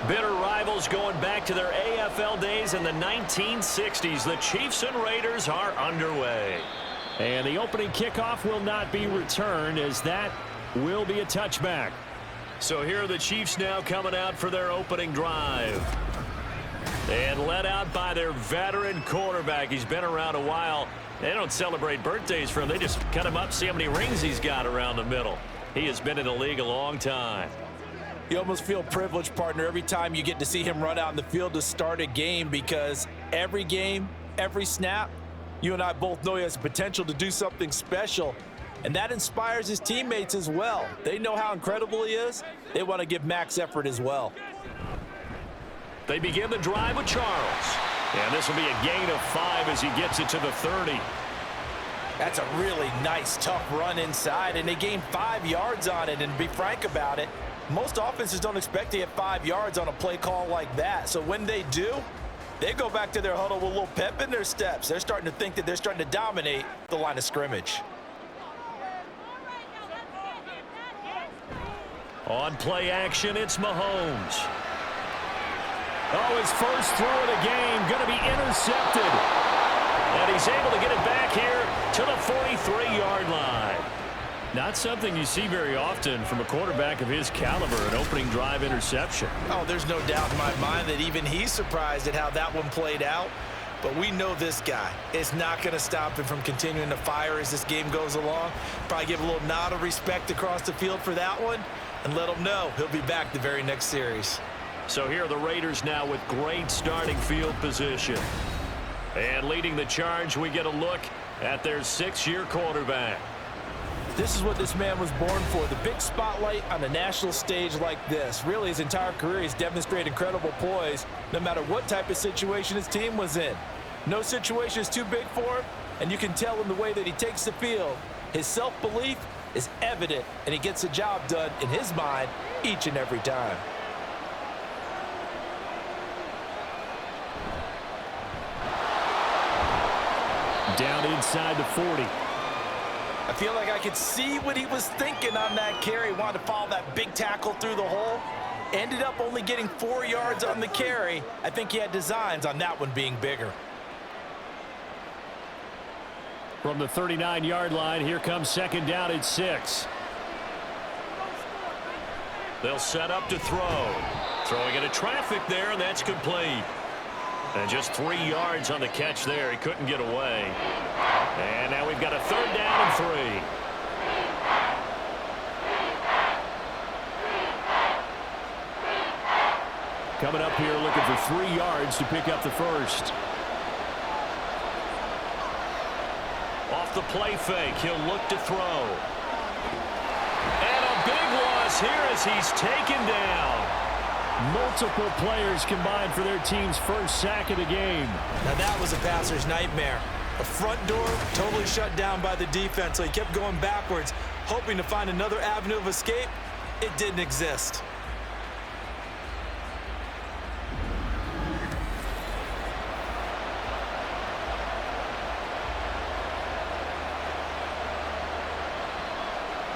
Bitter rivals going back to their AFL days in the 1960s. The Chiefs and Raiders are underway. And the opening kickoff will not be returned, as that will be a touchback. So here are the Chiefs now coming out for their opening drive. And led out by their veteran quarterback. He's been around a while. They don't celebrate birthdays for him. They just cut him up, see how many rings he's got around the middle. He has been in the league a long time. You almost feel privileged, partner, every time you get to see him run out in the field to start a game, because every game, every snap, you and I both know he has the potential to do something special, and that inspires his teammates as well. They know how incredible he is. They want to give max effort as well. They begin the drive with Charles, and this will be a gain of 5 as he gets it to the 30. That's a really nice, tough run inside, and they gain 5 yards on it. And to be frank about it, most offenses don't expect to get 5 yards on a play call like that. So when they do, they go back to their huddle with a little pep in their steps. They're starting to think that they're starting to dominate the line of scrimmage. On play action, it's Mahomes. Oh, his first throw of the game going to be intercepted. And he's able to get it back here to the 43-yard line. Not something you see very often from a quarterback of his caliber, an opening drive interception. Oh, there's no doubt in my mind that even he's surprised at how that one played out. But we know this guy is not going to stop him from continuing to fire as this game goes along. Probably give a little nod of respect across the field for that one and let him know he'll be back the very next series. So here are the Raiders now with great starting field position. And leading the charge, we get a look at their 6-year quarterback. This is what this man was born for, the big spotlight on a national stage like this. Really, his entire career, he's demonstrated incredible poise no matter what type of situation his team was in. No situation is too big for him, and you can tell in the way that he takes the field. His self-belief is evident, and he gets the job done in his mind each and every time. Down inside the 40. I feel like I could see what he was thinking on that carry. Wanted to follow that big tackle through the hole. Ended up only getting 4 yards on the carry. I think he had designs on that one being bigger. From the 39-yard line, here comes second down at 6. They'll set up to throw. Throwing into traffic there, and that's complete. And just 3 yards on the catch there. He couldn't get away. And now we've got a third down and 3. Coming up here looking for 3 yards to pick up the first. Off the play fake, he'll look to throw. And a big loss here as he's taken down. Multiple players combined for their team's first sack of the game. Now that was a passer's nightmare. The front door totally shut down by the defense, so he kept going backwards, hoping to find another avenue of escape. It didn't exist.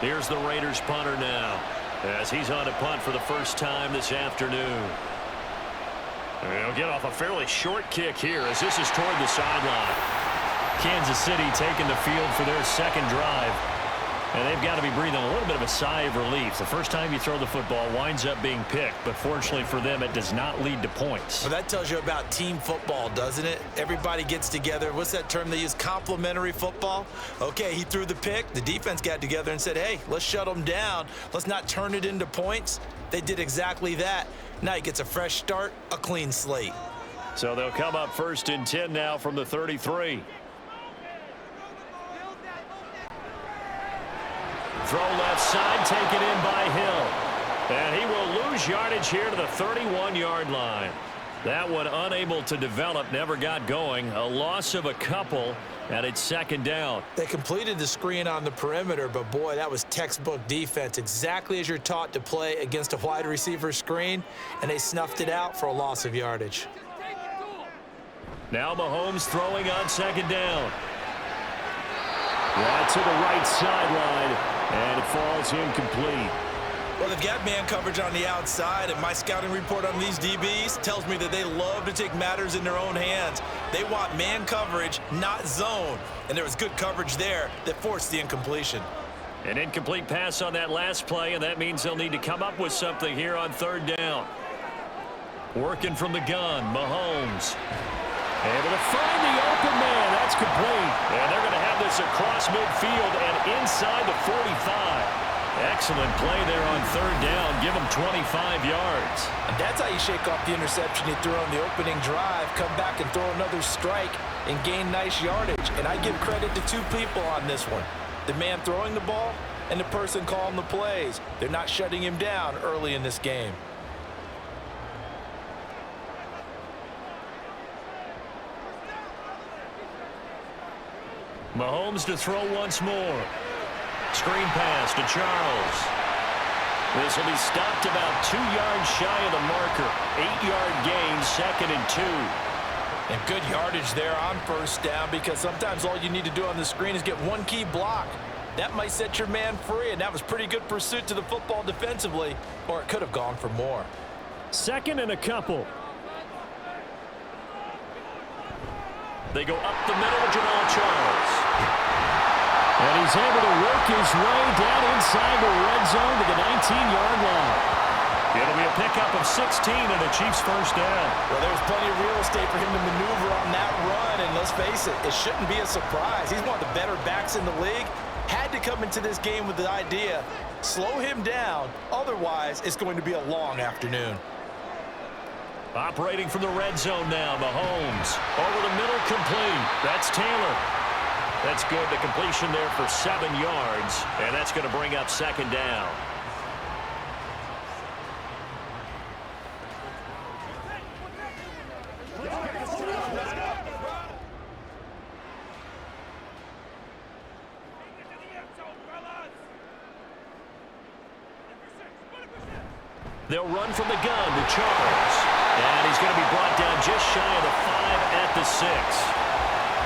Here's the Raiders punter now, as he's on to punt for the first time this afternoon. He'll get off a fairly short kick here as this is toward the sideline. Kansas City taking the field for their second drive. And they've got to be breathing a little bit of a sigh of relief. The first time you throw the football winds up being picked, but fortunately for them, it does not lead to points. Well, that tells you about team football, doesn't it? Everybody gets together. What's that term they use? Complementary football? Okay, he threw the pick. The defense got together and said, hey, let's shut them down. Let's not turn it into points. They did exactly that. Now he gets a fresh start, a clean slate. So they'll come up 1st and 10 now from the 33. Throw left side, taken in by Hill. And he will lose yardage here to the 31-yard line. That one unable to develop, never got going. A loss of a couple, and it's second down. They completed the screen on the perimeter, but boy, that was textbook defense. Exactly as you're taught to play against a wide receiver screen, and they snuffed it out for a loss of yardage. Now Mahomes throwing on second down. Right to the right sideline, and it falls incomplete. Well, they've got man coverage on the outside, and my scouting report on these DBs tells me that they love to take matters in their own hands. They want man coverage, not zone. And there was good coverage there that forced the incompletion. An incomplete pass on that last play, and that means they'll need to come up with something here on third down. Working from the gun, Mahomes. Able to find the open man. That's complete. And they're going to have this across midfield and inside the 45. Excellent play there on third down. Give them 25 yards. And that's how you shake off the interception you threw on the opening drive. Come back and throw another strike and gain nice yardage. And I give credit to two people on this one. The man throwing the ball and the person calling the plays. They're not shutting him down early in this game. Mahomes to throw once more. Screen pass to Charles. This will be stopped about 2 yards shy of the marker. 8-yard gain, 2nd and 2. And good yardage there on first down, because sometimes all you need to do on the screen is get one key block. That might set your man free, and that was pretty good pursuit to the football defensively, or it could have gone for more. 2nd and a couple. They go up the middle, Jamal Charles. And he's able to work his way down inside the red zone to the 19-yard line. It'll be a pickup of 16 and the Chiefs' first down. Well, there's plenty of real estate for him to maneuver on that run, and let's face it, it shouldn't be a surprise. He's one of the better backs in the league. Had to come into this game with the idea, slow him down, otherwise it's going to be a long afternoon. Operating from the red zone now, Mahomes. Over the middle, complete. That's Taylor. That's good. The completion there for 7 yards, and that's going to bring up 2nd down. They'll run from the gun to Charles. And he's going to be brought down just shy of the 5 at the 6.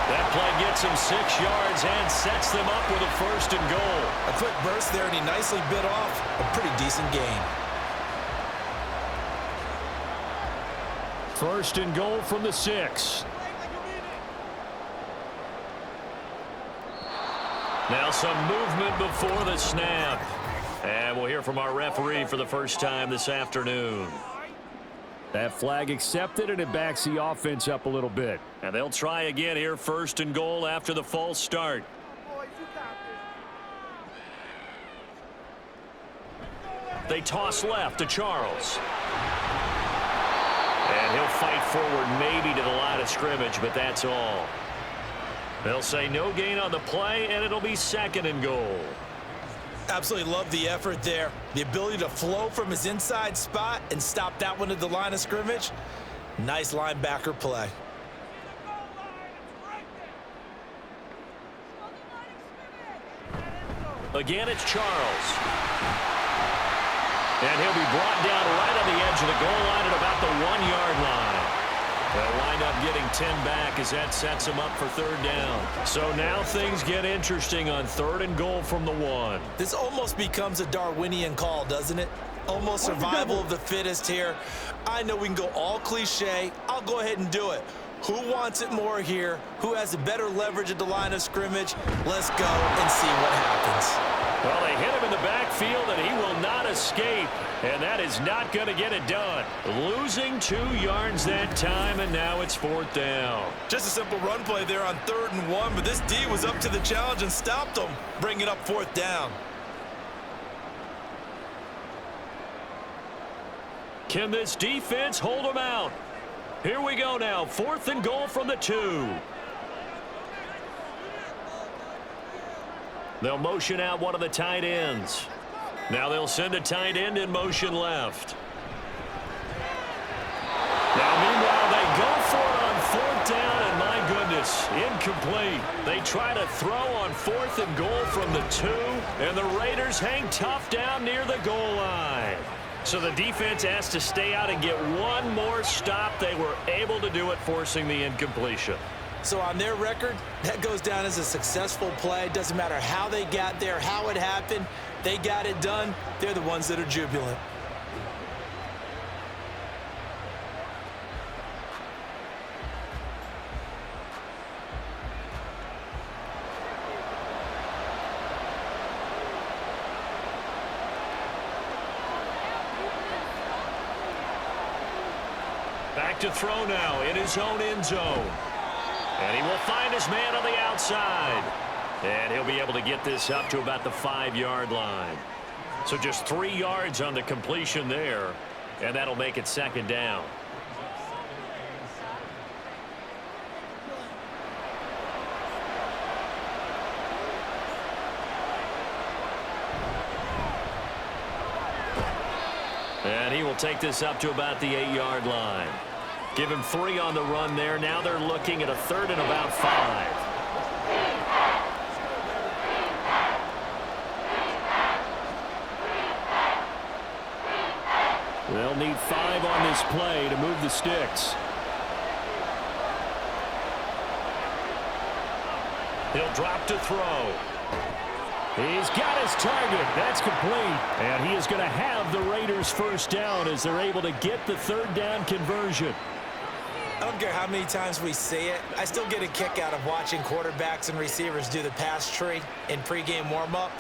That play gets him 6 yards and sets them up with a 1st and goal. A quick burst there, and he nicely bit off a pretty decent gain. 1st and goal from the 6. Now some movement before the snap. And we'll hear from our referee for the first time this afternoon. That flag accepted, and it backs the offense up a little bit. And they'll try again here, 1st and goal after the false start. They toss left to Charles. And he'll fight forward maybe to the line of scrimmage, but that's all. They'll say no gain on the play, and it'll be 2nd and goal. Absolutely love the effort there. The ability to flow from his inside spot and stop that one at the line of scrimmage. Nice linebacker play. Again, it's Charles. And he'll be brought down right on the edge of the goal line at about the 1-yard line. They'll wind up getting 10 back as that sets him up for 3rd down. So now things get interesting on 3rd and goal from the 1. This almost becomes a Darwinian call, doesn't it? Almost survival of the fittest here. I know we can go all cliche. I'll go ahead and do it. Who wants it more here? Who has a better leverage at the line of scrimmage? Let's go and see what happens. Well, they hit him in the backfield, and he will not escape. And that is not going to get it done. Losing 2 yards that time, and now it's 4th down. Just a simple run play there on 3rd and 1, but this D was up to the challenge and stopped him, bringing up 4th down. Can this defense hold them out? Here we go now, 4th and goal from the 2. They'll motion out one of the tight ends. Now they'll send a tight end in motion left. Now meanwhile they go for it on 4th down, and my goodness, incomplete. They try to throw on 4th and goal from the 2, and the Raiders hang tough down near the goal line. So the defense has to stay out and get one more stop. They were able to do it, forcing the incompletion. So on their record, that goes down as a successful play. Doesn't matter how they got there, how it happened. they got it done, they're the ones that are jubilant. Back to throw now in his own end zone. And he will find his man on the outside. And he'll be able to get this up to about the 5-yard line. So just 3 yards on the completion there. And that'll make it second down. And he will take this up to about the 8-yard line. Give him 3 on the run there. Now they're looking at a 3rd and about 5. They'll need 5 on this play to move the sticks. He'll drop to throw. He's got his target. That's complete. And he is going to have the Raiders first down as they're able to get the 3rd down conversion. I don't care how many times we say it, I still get a kick out of watching quarterbacks and receivers do the pass tree in pregame warm-up.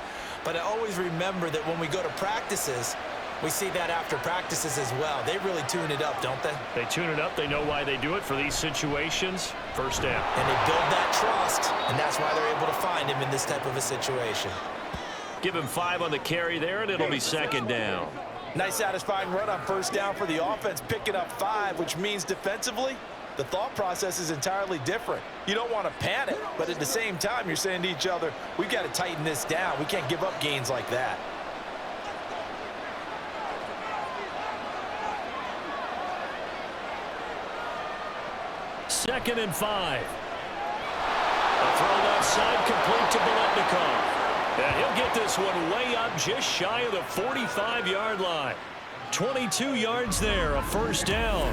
But I always remember that when we go to practices, we see that after practices as well. They really tune it up, don't they? They tune it up. They know why they do it for these situations. First down. And they build that trust, and that's why they're able to find him in this type of a situation. Give him 5 on the carry there, and it'll be second down. Nice satisfying run on first down for the offense, picking up 5, which means defensively, the thought process is entirely different. You don't want to panic, but at the same time, you're saying to each other, we've got to tighten this down. We can't give up gains like that. Second and 5. A throw left side complete to Biletnikoff. And he'll get this one way up just shy of the 45-yard line. 22 yards there, a first down.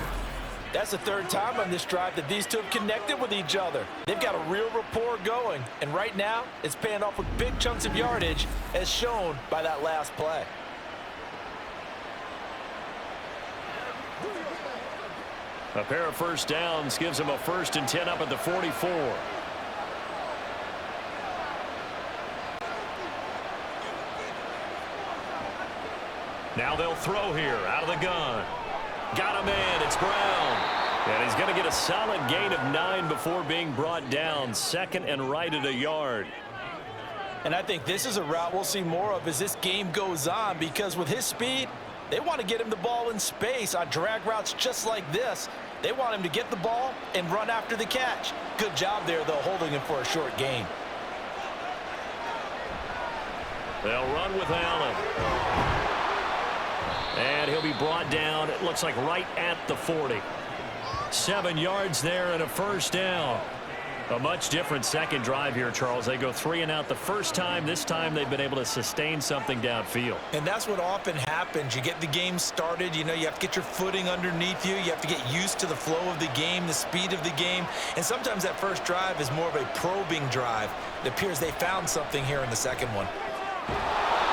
That's the 3rd time on this drive that these two have connected with each other. They've got a real rapport going, and right now it's paying off with big chunks of yardage as shown by that last play. A pair of first downs gives him a 1st and 10 up at the 44. Now they'll throw here out of the gun. Got a man. It's Brown. And he's going to get a solid gain of 9 before being brought down. 2nd and right at a yard. And I think this is a route we'll see more of as this game goes on, because with his speed, they want to get him the ball in space on drag routes just like this. They want him to get the ball and run after the catch. Good job there, though, holding him for a short gain. They'll run with Allen. And he'll be brought down, it looks like right at the 40. 7 yards there and a first down. A much different second drive here, Charles. They go 3 and out the first time. This time they've been able to sustain something downfield. And that's what often happens. You get the game started. You know, you have to get your footing underneath you. You have to get used to the flow of the game, the speed of the game. And sometimes that first drive is more of a probing drive. It appears they found something here in the second one.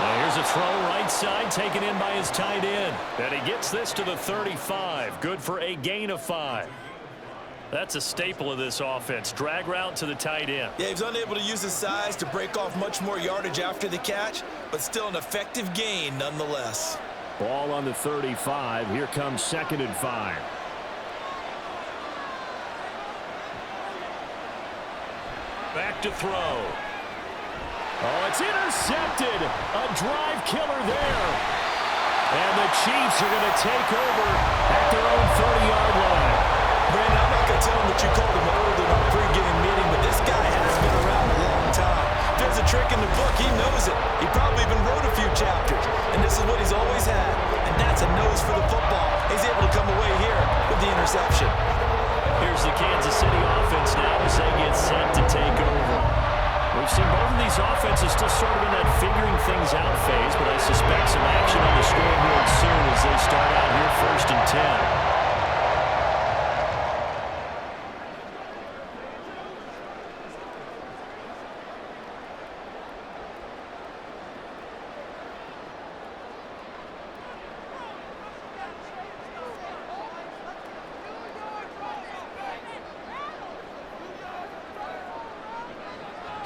Now here's a throw right side taken in by his tight end. And he gets this to the 35. Good for a gain of 5. That's a staple of this offense. Drag route to the tight end. Yeah, he's unable to use his size to break off much more yardage after the catch, but still an effective gain nonetheless. Ball on the 35. Here comes 2nd and 5. Back to throw. Oh, it's intercepted. A drive killer there. And the Chiefs are going to take over at their own 30-yard line. Brandon, I'm not going to tell him that you called him old in our pregame meeting, but this guy has been around a long time. If there's a trick in the book, he knows it. He probably even wrote a few chapters. And this is what he's always had. And that's a nose for the football. He's able to come away here with the interception. Here's the Kansas City offense now as they get set to take over. We've seen both of these offenses still sort of in that figuring things out phase, but I suspect some action on the scoreboard soon as they start out here 1st and 10.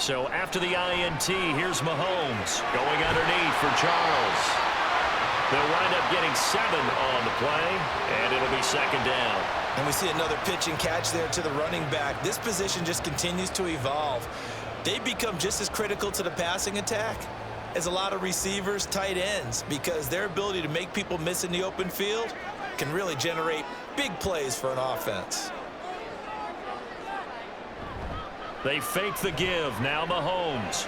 So after the INT, here's Mahomes going underneath for Charles. They'll wind up getting 7 on the play, and it'll be second down. And we see another pitch and catch there to the running back. This position just continues to evolve. They become just as critical to the passing attack as a lot of receivers, tight ends, because their ability to make people miss in the open field can really generate big plays for an offense. They fake the give. Now Mahomes.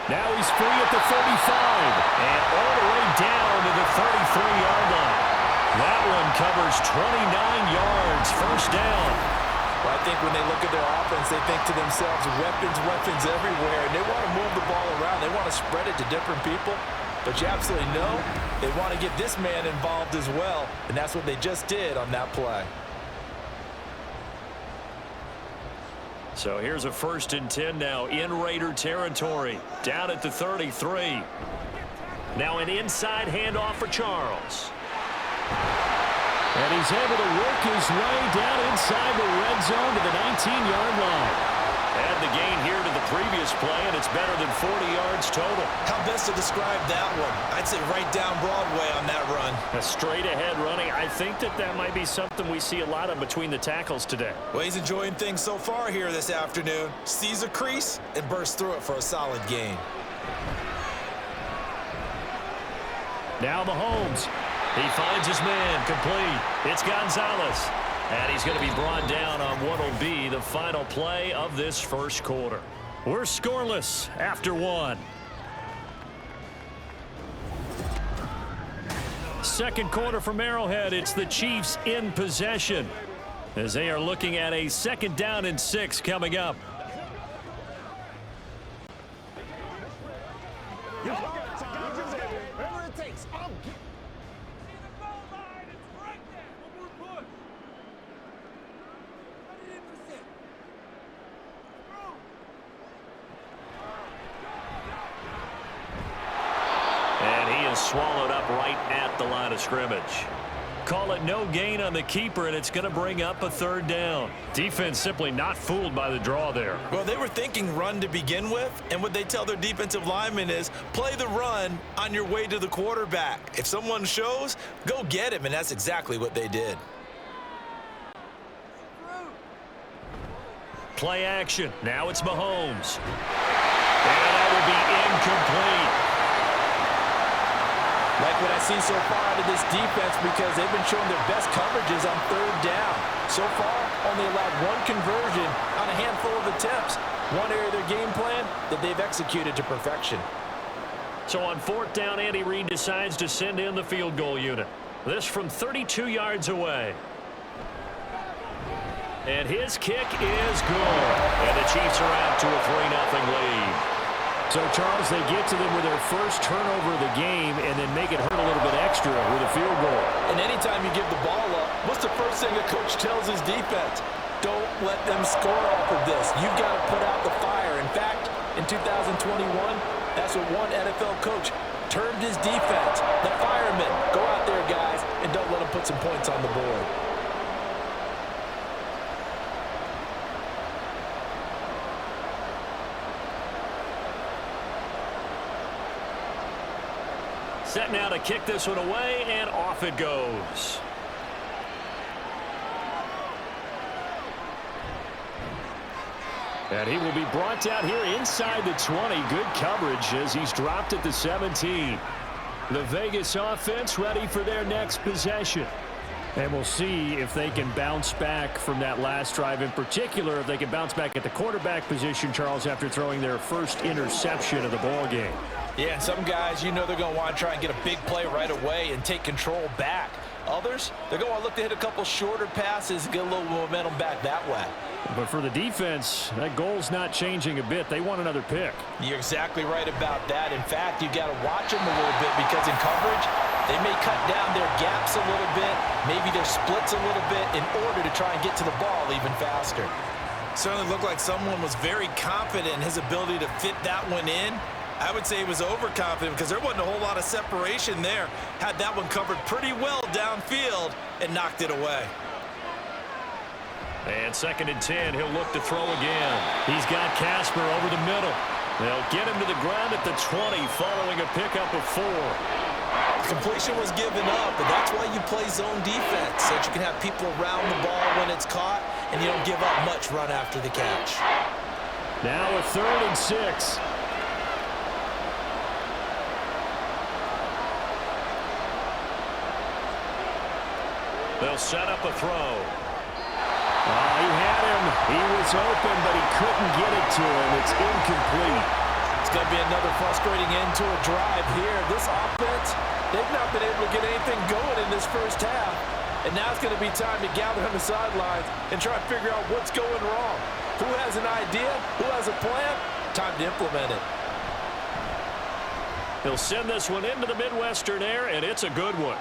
Now he's free at the 35. And all the way down to the 33-yard line. That one covers 29 yards. First down. Well, I think when they look at their offense, they think to themselves, weapons everywhere. And they want to move the ball around. They want to spread it to different people. But you absolutely know they want to get this man involved as well. And that's what they just did on that play. So here's a 1st and 10 now in Raider territory. Down at the 33. Now an inside handoff for Charles. And he's able to work his way down inside the red zone to the 19-yard line. Add the gain here to the previous play, and it's better than 40 yards total. How best to describe that one? I'd say right down Broadway on that run. A straight-ahead running. I think that might be something we see a lot of between the tackles today. Well, he's enjoying things so far here this afternoon. Sees a crease and bursts through it for a solid gain. Now Mahomes. He finds his man, complete. It's Gonzalez. And he's going to be brought down on what will be the final play of this first quarter. We're scoreless after 1. Second quarter from Arrowhead. It's the Chiefs in possession as they are looking at a 2nd down and 6 coming up. Swallowed up right at the line of scrimmage. Call it no gain on the keeper, and it's going to bring up a 3rd down. Defense simply not fooled by the draw there. Well, they were thinking run to begin with, and what they tell their defensive linemen is play the run on your way to the quarterback. If someone shows, go get him, and that's exactly what they did. Play action. Now it's Mahomes. And that will be incomplete. Like what I see so far out of this defense, because they've been showing their best coverages on 3rd down. So far, only allowed 1 conversion on a handful of attempts. One area of their game plan that they've executed to perfection. So on 4th down, Andy Reid decides to send in the field goal unit. This from 32 yards away. And his kick is good. And the Chiefs are out to a 3-0 lead. So, Charles, they get to them with their first turnover of the game and then make it hurt a little bit extra with a field goal. And anytime you give the ball up, what's the first thing a coach tells his defense? Don't let them score off of this. You've got to put out the fire. In fact, in 2021, that's what one NFL coach termed his defense. The firemen. Go out there, guys, and don't let them put some points on the board. Set now to kick this one away, and off it goes. And he will be brought down here inside the 20. Good coverage as he's dropped at the 17. The Vegas offense ready for their next possession. And we'll see if they can bounce back from that last drive. In particular, if they can bounce back at the quarterback position, Charles, after throwing their first interception of the ball game. Yeah, and some guys, you know they're going to want to try and get a big play right away and take control back. Others, they're going to want to look to hit a couple shorter passes and get a little momentum back that way. But for the defense, that goal's not changing a bit. They want another pick. You're exactly right about that. In fact, you got to watch them a little bit because in coverage, they may cut down their gaps a little bit, maybe their splits a little bit in order to try and get to the ball even faster. Certainly looked like someone was very confident in his ability to fit that one in. I would say he was overconfident because there wasn't a whole lot of separation there. Had that one covered pretty well downfield and knocked it away. And 2nd and 10, he'll look to throw again. He's got Casper over the middle. They'll get him to the ground at the 20 following a pickup of 4. Completion was given up, but that's why you play zone defense, so that you can have people around the ball when it's caught, and you don't give up much run after the catch. Now a 3rd and 6. They'll set up a throw. He had him. He was open, but he couldn't get it to him. It's incomplete. It's going to be another frustrating end to a drive here. This offense, they've not been able to get anything going in this first half. And now it's going to be time to gather on the sidelines and try to figure out what's going wrong. Who has an idea? Who has a plan? Time to implement it. He'll send this one into the Midwestern air, and it's a good one.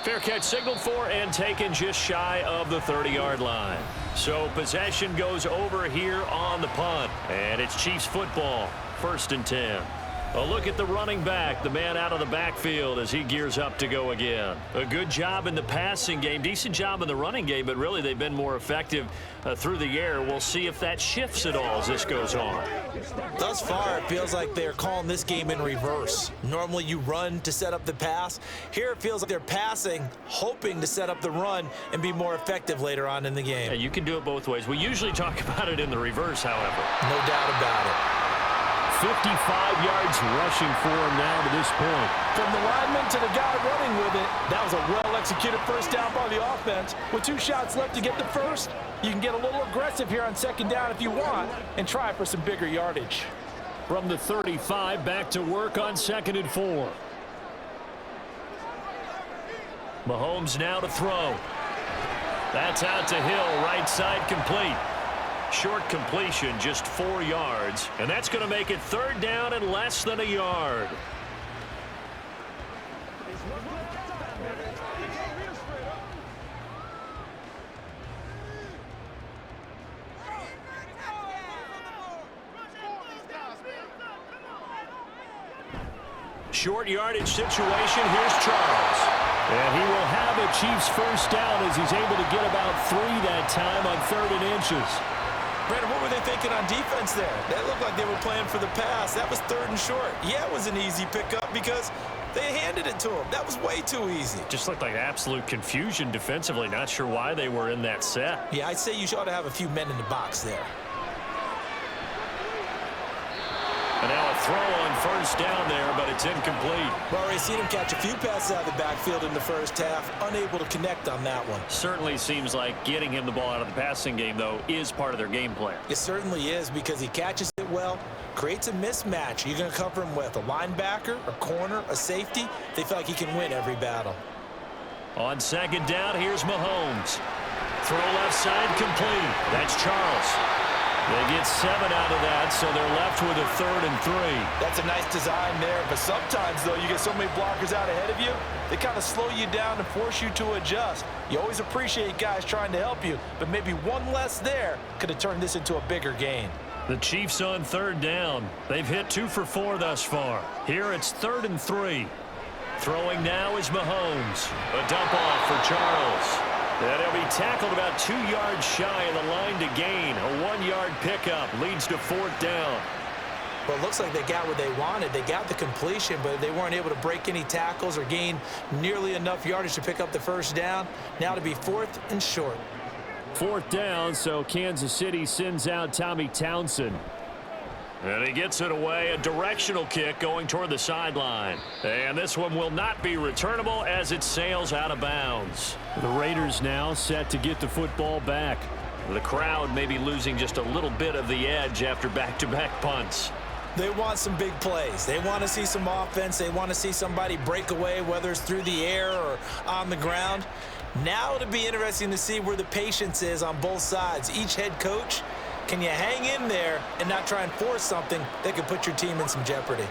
Fair catch signaled for and taken just shy of the 30-yard line. So possession goes over here on the punt. And it's Chiefs football, 1st and 10. A look at the running back, the man out of the backfield as he gears up to go again. A good job in the passing game, decent job in the running game, but really they've been more effective through the air. We'll see if that shifts at all as this goes on. Thus far, it feels like they're calling this game in reverse. Normally you run to set up the pass. Here it feels like they're passing, hoping to set up the run and be more effective later on in the game. Yeah, you can do it both ways. We usually talk about it in the reverse, however. No doubt about it. 55 yards rushing for him now to this point. From the lineman to the guy running with it, that was a well-executed first down by the offense. With 2 shots left to get the first, you can get a little aggressive here on 2nd down if you want and try for some bigger yardage. From the 35, back to work on 2nd and 4. Mahomes now to throw. That's out to Hill, right side complete. Short completion, just 4 yards. And that's going to make it 3rd down and less than a yard. Short yardage situation. Here's Charles. And he will have a Chiefs first down as he's able to get about 3 that time on 3rd and inches. Brandon, what were they thinking on defense there? That looked like they were playing for the pass. That was 3rd and short. Yeah, it was an easy pickup because they handed it to him. That was way too easy. Just looked like absolute confusion defensively. Not sure why they were in that set. Yeah, I'd say you ought to have a few men in the box there. And now a throw on 1st down there, but it's incomplete. We've already seen him catch a few passes out of the backfield in the first half. Unable to connect on that one. Certainly seems like getting him the ball out of the passing game, though, is part of their game plan. It certainly is because he catches it well, creates a mismatch. You're going to cover him with a linebacker, a corner, a safety. They feel like he can win every battle. On 2nd down, here's Mahomes. Throw left side complete. That's Charles. They get 7 out of that, so they're left with a 3rd and 3. That's a nice design there, but sometimes, though, you get so many blockers out ahead of you, they kind of slow you down and force you to adjust. You always appreciate guys trying to help you, but maybe one less there could have turned this into a bigger gain. The Chiefs on 3rd down. They've hit 2 for 4 thus far. Here it's 3rd and 3. Throwing now is Mahomes. A dump off for Charles. And he'll be tackled about 2 yards shy of the line to gain. A 1-yard pickup leads to 4th down. Well, it looks like they got what they wanted. They got the completion, but they weren't able to break any tackles or gain nearly enough yardage to pick up the first down. Now to be 4th and short. 4th down, so Kansas City sends out Tommy Townsend. And he gets it away, a directional kick going toward the sideline. And this one will not be returnable as it sails out of bounds. The Raiders now set to get the football back. The crowd may be losing just a little bit of the edge after back-to-back punts. They want some big plays. They want to see some offense. They want to see somebody break away, whether it's through the air or on the ground. Now it'll be interesting to see where the patience is on both sides. Each head coach, can you hang in there and not try and force something that could put your team in some jeopardy?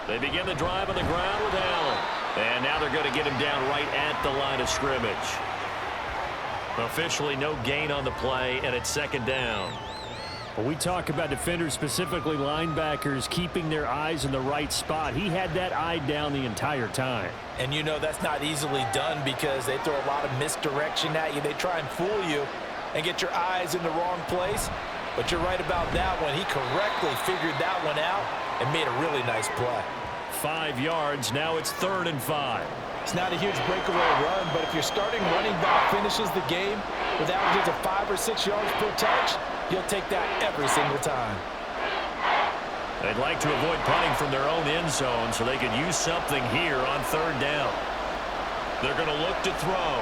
They begin the drive on the ground with Allen. And now they're going to get him down right at the line of scrimmage. Officially no gain on the play, and it's 2nd down. When we talk about defenders, specifically linebackers, keeping their eyes in the right spot, he had that eye down the entire time. And you know that's not easily done because they throw a lot of misdirection at you. They try and fool you and get your eyes in the wrong place. But you're right about that one. He correctly figured that one out and made a really nice play. 5 yards. Now it's 3rd and 5. It's not a huge breakaway run, but if your starting running back finishes the game with averages of 5 or 6 yards per touch, you'll take that every single time. They'd like to avoid punting from their own end zone so they could use something here on 3rd down. They're going to look to throw.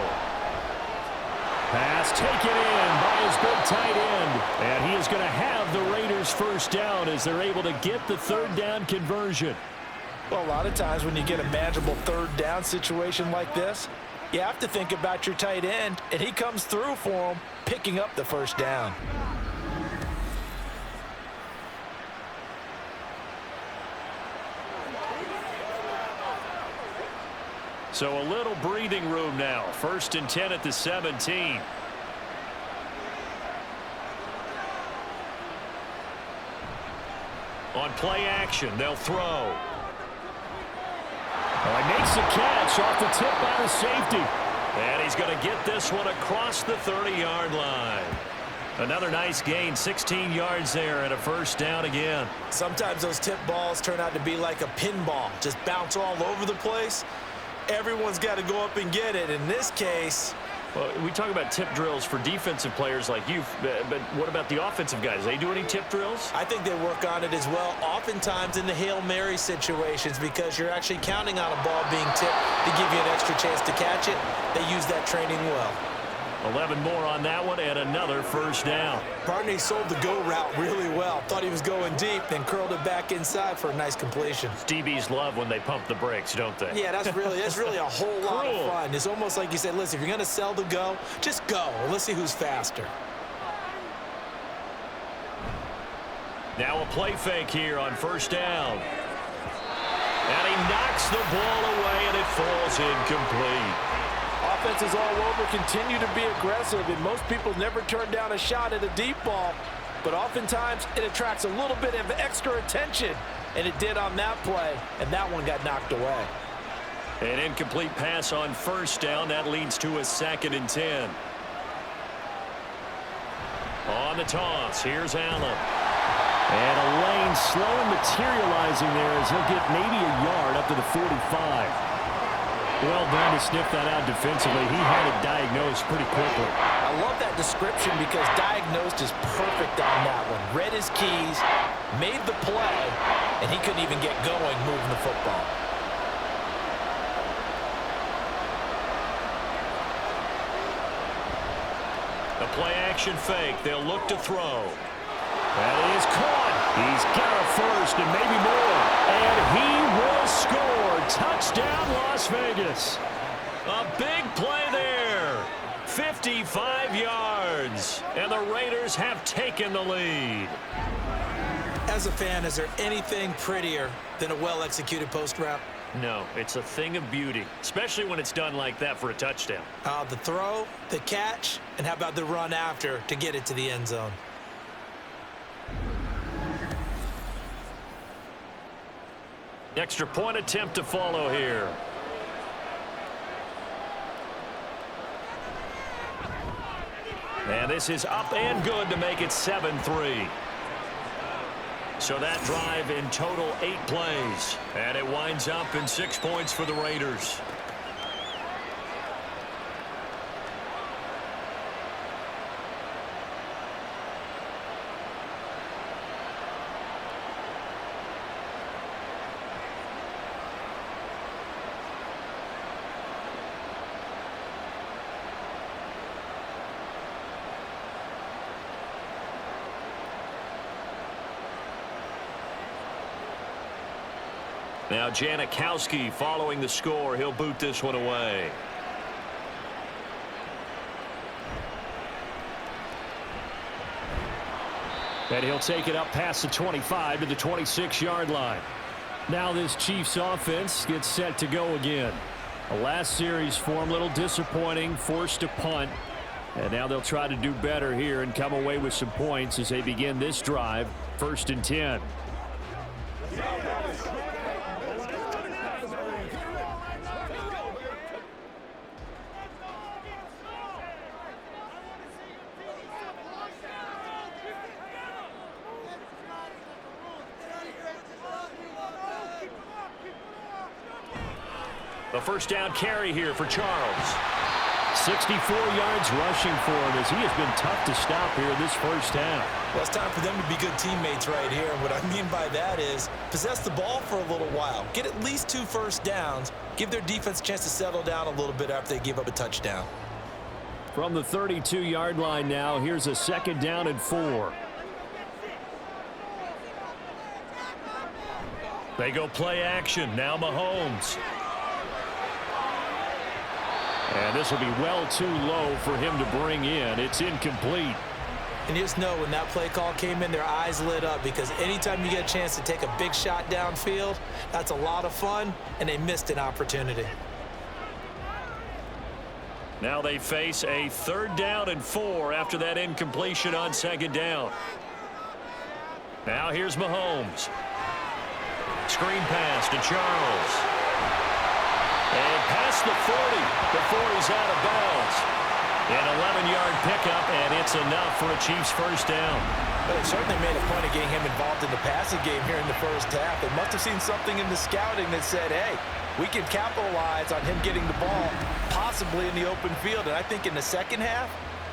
Pass taken in by his big tight end. And he is going to have the Raiders 1st down as they're able to get the 3rd down conversion. Well, a lot of times when you get a manageable 3rd down situation like this, you have to think about your tight end, and he comes through for him, picking up the 1st down. So a little breathing room now. 1st and 10 at the 17. On play action, they'll throw. Well, he makes the catch off the tip by the safety. And he's going to get this one across the 30-yard line. Another nice gain, 16 yards there and a 1st down again. Sometimes those tip balls turn out to be like a pinball, just bounce all over the place. Everyone's got to go up and get it. In this case, well, we talk about tip drills for defensive players like you, but what about the offensive guys? They do any tip drills? I think they work on it as well, oftentimes in the Hail Mary situations, because you're actually counting on a ball being tipped to give you an extra chance to catch it. They use that training well. 11 more on that one and another 1st down. Partney sold the go route really well. Thought he was going deep, then curled it back inside for a nice completion. DBs love when they pump the brakes, don't they? Yeah, that's really a whole lot of fun. It's almost like you said, listen, if you're going to sell the go, just go. Let's see who's faster. Now a play fake here on 1st down. And he knocks the ball away and it falls incomplete. Offenses all over continue to be aggressive, and most people never turn down a shot at a deep ball. But oftentimes, it attracts a little bit of extra attention, and it did on that play, and that one got knocked away. An incomplete pass on 1st down. That leads to a 2nd and 10. On the toss, here's Allen. And a lane slow and materializing there as he'll get maybe a yard up to the 45. Well done to sniff that out defensively. He had it diagnosed pretty quickly. I love that description because diagnosed is perfect on that one. Read his keys, made the play, and he couldn't even get going moving the football. The play action fake. They'll look to throw. That is caught. He's got a 1st and maybe more. And he will score. Touchdown, Las Vegas. A big play there. 55 yards. And the Raiders have taken the lead. As a fan, is there anything prettier than a well-executed post route? No, it's a thing of beauty, especially when it's done like that for a touchdown. The throw, the catch, and how about the run after to get it to the end zone? Extra point attempt to follow here. And this is up and good to make it 7-3. So that drive in total 8 plays. And it winds up in 6 points for the Raiders. Now Janikowski following the score. He'll boot this one away. And he'll take it up past the 25 to the 26-yard line. Now this Chiefs offense gets set to go again. The last series for him, a little disappointing, forced to punt. And now they'll try to do better here and come away with some points as they begin this drive. 1st and 10. The first down carry here for Charles. 64 yards rushing for him as he has been tough to stop here this first half. Well, it's time for them to be good teammates right here. And what I mean by that is possess the ball for a little while. Get at least 2 first downs. Give their defense a chance to settle down a little bit after they give up a touchdown. From the 32-yard line now, here's a 2nd down and 4. They go play action. Now Mahomes. And this will be well too low for him to bring in. It's incomplete. And you just know when that play call came in, their eyes lit up because anytime you get a chance to take a big shot downfield, that's a lot of fun, and they missed an opportunity. Now they face a 3rd down and 4 after that incompletion on 2nd down. Now here's Mahomes. Screen pass to Charles. And past the 40 before he's out of bounds. An 11-yard pickup, and it's enough for a Chiefs first down. But they certainly made a point of getting him involved in the passing game here in the first half. They must have seen something in the scouting that said, hey, we can capitalize on him getting the ball, possibly in the open field. And I think in the second half,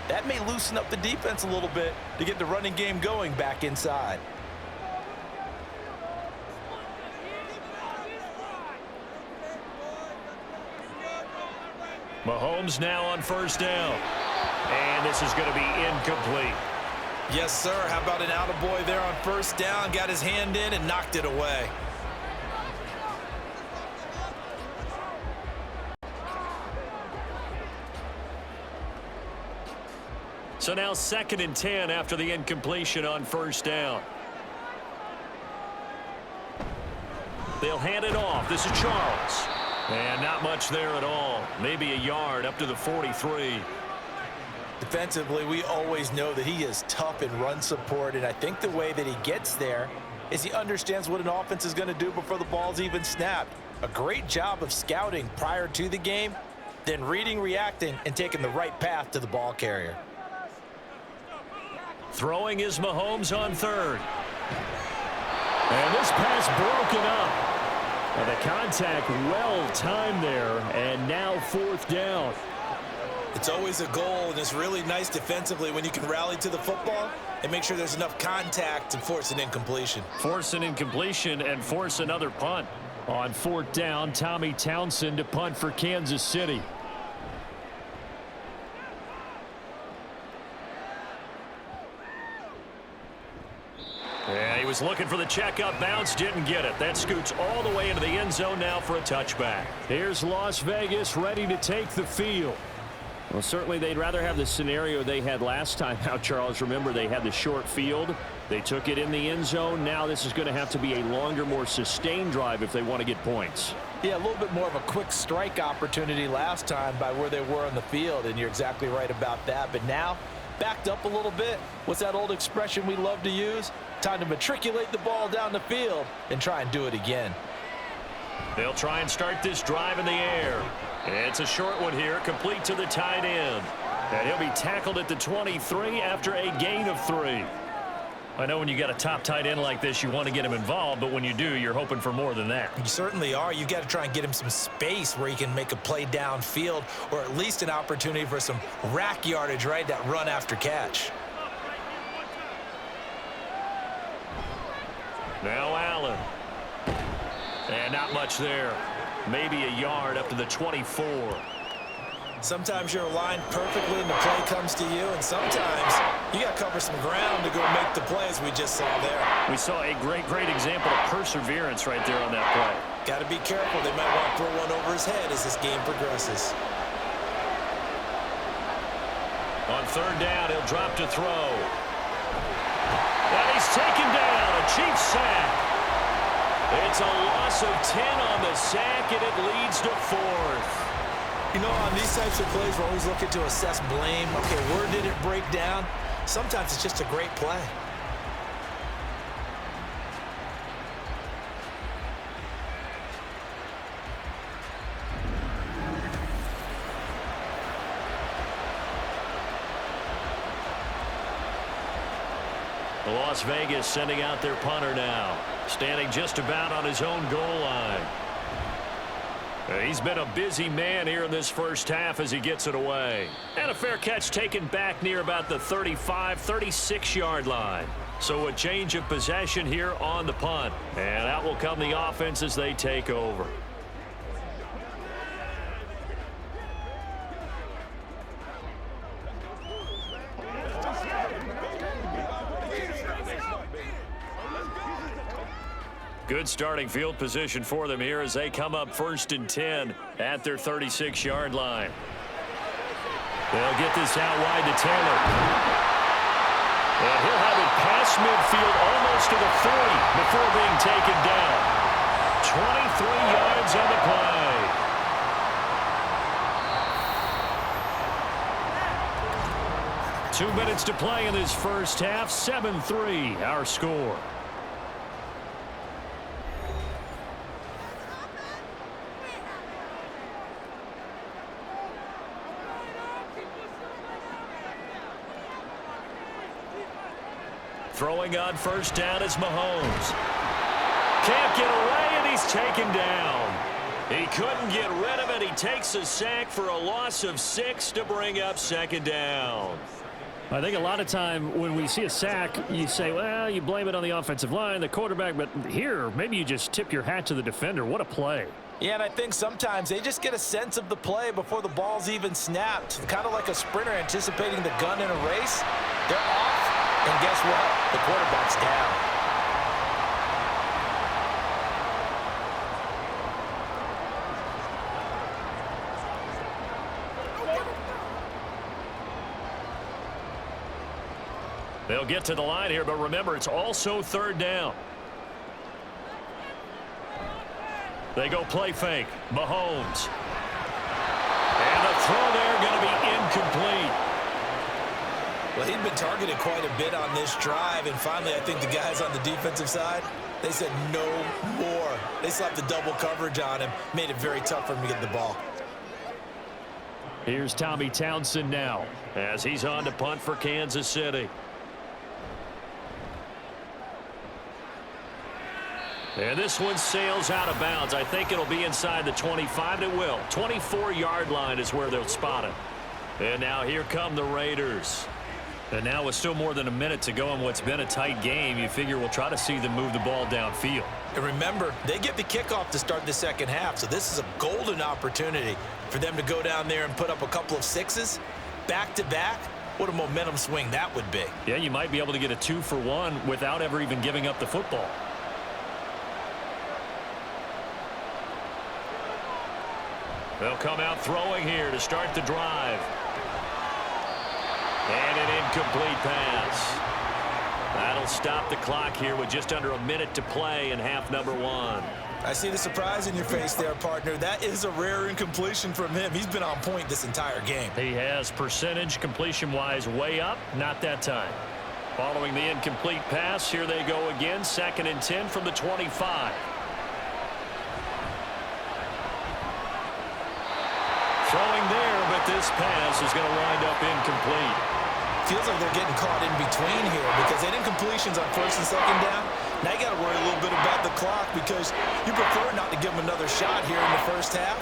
that may loosen up the defense a little bit to get the running game going back inside. Mahomes now on first down. And this is going to be incomplete. Yes, sir. How about an attaboy there on first down? Got his hand in and knocked it away. So now 2nd and 10 after the incompletion on first down. They'll hand it off. This is Charles. And not much there at all. Maybe a yard up to the 43. Defensively, we always know that he is tough in run support, and I think the way that he gets there is he understands what an offense is going to do before the ball's even snapped. A great job of scouting prior to the game, then reading, reacting, and taking the right path to the ball carrier. Throwing is Mahomes on 3rd. And this pass broken up. And the contact well timed there, and now 4th down. It's always a goal, and it's really nice defensively when you can rally to the football and make sure there's enough contact to force an incompletion. Force an incompletion and force another punt. On 4th down, Tommy Townsend to punt for Kansas City. Yeah, he was looking for the checkup bounce, didn't get it. That scoots all the way into the end zone now for a touchback. Here's Las Vegas ready to take the field. Well, certainly they'd rather have the scenario they had last time out, Charles. Remember, they had the short field. They took it in the end zone. Now this is going to have to be a longer, more sustained drive if they want to get points. Yeah, a little bit more of a quick strike opportunity last time by where they were on the field, and you're exactly right about that. But now, backed up a little bit. What's that old expression we love to use? Time to matriculate the ball down the field and try and do it again. They'll try and start this drive in the air. It's a short one here, complete to the tight end. And he'll be tackled at the 23 after a gain of 3. I know when you got a top tight end like this, you want to get him involved, but when you do, you're hoping for more than that. You certainly are. You've got to try and get him some space where he can make a play downfield, or at least an opportunity for some rack yardage, right? That run after catch. Now Allen. And not much there. Maybe a yard up to the 24. Sometimes you're aligned perfectly and the play comes to you, and sometimes you got to cover some ground to go make the play, as we just saw there. We saw a great example of perseverance right there on that play. Got to be careful. They might want to throw one over his head as this game progresses. On 3rd down, he'll drop to throw. And he's taken down. A Chiefs sack. It's a loss of 10 on the sack, and it leads to 4th. You know, on these types of plays, we're always looking to assess blame. Okay, where did it break down? Sometimes it's just a great play. Las Vegas sending out their punter now, standing just about on his own goal line. He's been a busy man here in this first half as he gets it away. And a fair catch taken back near about the 35, 36-yard line. So a change of possession here on the punt. And out will come the offense as they take over. Good starting field position for them here as they come up 1st and 10 at their 36-yard line. They'll get this out wide to Taylor. And he'll have it past midfield almost to the 40 before being taken down. 23 yards on the play. 2 minutes to play in this first half. 7-3 our score. Throwing on 1st down is Mahomes. Can't get away, and he's taken down. He couldn't get rid of it. He takes a sack for a loss of 6 to bring up 2nd down. I think a lot of time when we see a sack, you say, well, you blame it on the offensive line, the quarterback, but here, maybe you just tip your hat to the defender. What a play. Yeah, and I think sometimes they just get a sense of the play before the ball's even snapped. Kind of like a sprinter anticipating the gun in a race. They're off. And guess what? The quarterback's down. They'll get to the line here, but remember, it's also 3rd down. They go play fake. Mahomes. And the throw there going to be incomplete. Well, he'd been targeted quite a bit on this drive, and finally I think the guys on the defensive side, they said no more. They slapped the double coverage on him, made it very tough for him to get the ball. Here's Tommy Townsend now as he's on to punt for Kansas City. And this one sails out of bounds. I think it'll be inside the 25. It will. 24-yard line is where they'll spot it. And now here come the Raiders. And now with still more than a minute to go in what's been a tight game, you figure we'll try to see them move the ball downfield. And remember, they get the kickoff to start the second half, so this is a golden opportunity for them to go down there and put up a couple of 6s back-to-back. What a momentum swing that would be. Yeah, you might be able to get a 2-for-1 without ever even giving up the football. They'll come out throwing here to start the drive. And an incomplete pass. That'll stop the clock here with just under a minute to play in half number 1. I see the surprise in your face there, partner. That is a rare incompletion from him. He's been on point this entire game. He has percentage completion-wise way up, not that time. Following the incomplete pass, here they go again. 2nd and 10 from the 25. Throwing there, but this pass is going to wind up incomplete. Feels like they're getting caught in between here because they had incompletions on 1st and 2nd down. Now you got to worry a little bit about the clock because you prefer not to give them another shot here in the first half.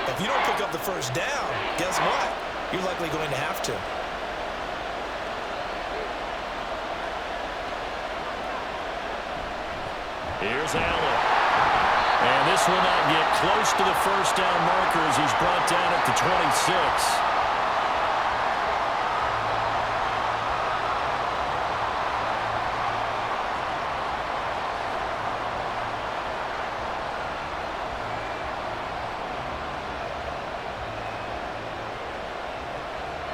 But if you don't pick up the 1st down, guess what? You're likely going to have to. Here's Allen. And this will not get close to the 1st down marker as he's brought down at the 26.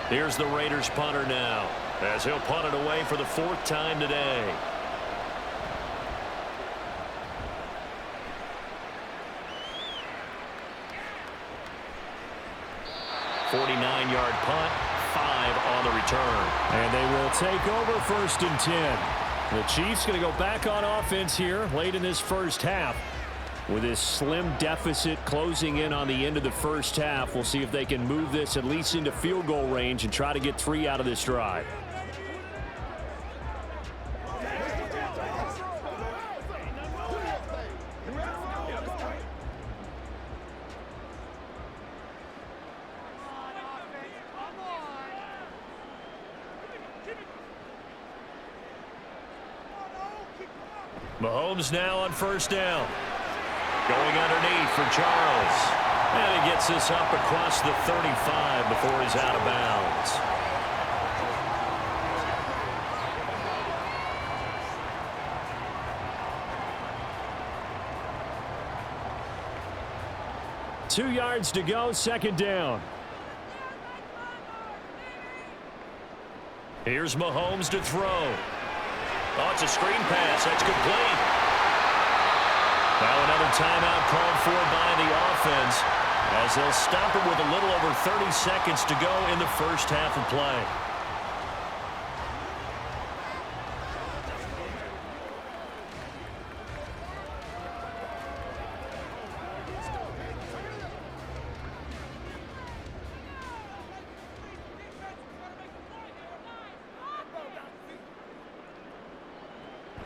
Here's the Raiders punter now as he'll punt it away for the 4th time today. 49-yard punt, 5 on the return. And they will take over 1st and 10. The Chiefs going to go back on offense here late in this first half. With this slim deficit closing in on the end of the first half, we'll see if they can move this at least into field goal range and try to get 3 out of this drive. Mahomes now on 1st down. Going underneath for Charles. And he gets this up across the 35 before he's out of bounds. Two yards to go, 2nd down. Here's Mahomes to throw. Oh, it's a screen pass. That's complete. Now another timeout called for by the offense as they'll stop it with a little over 30 seconds to go in the first half of play.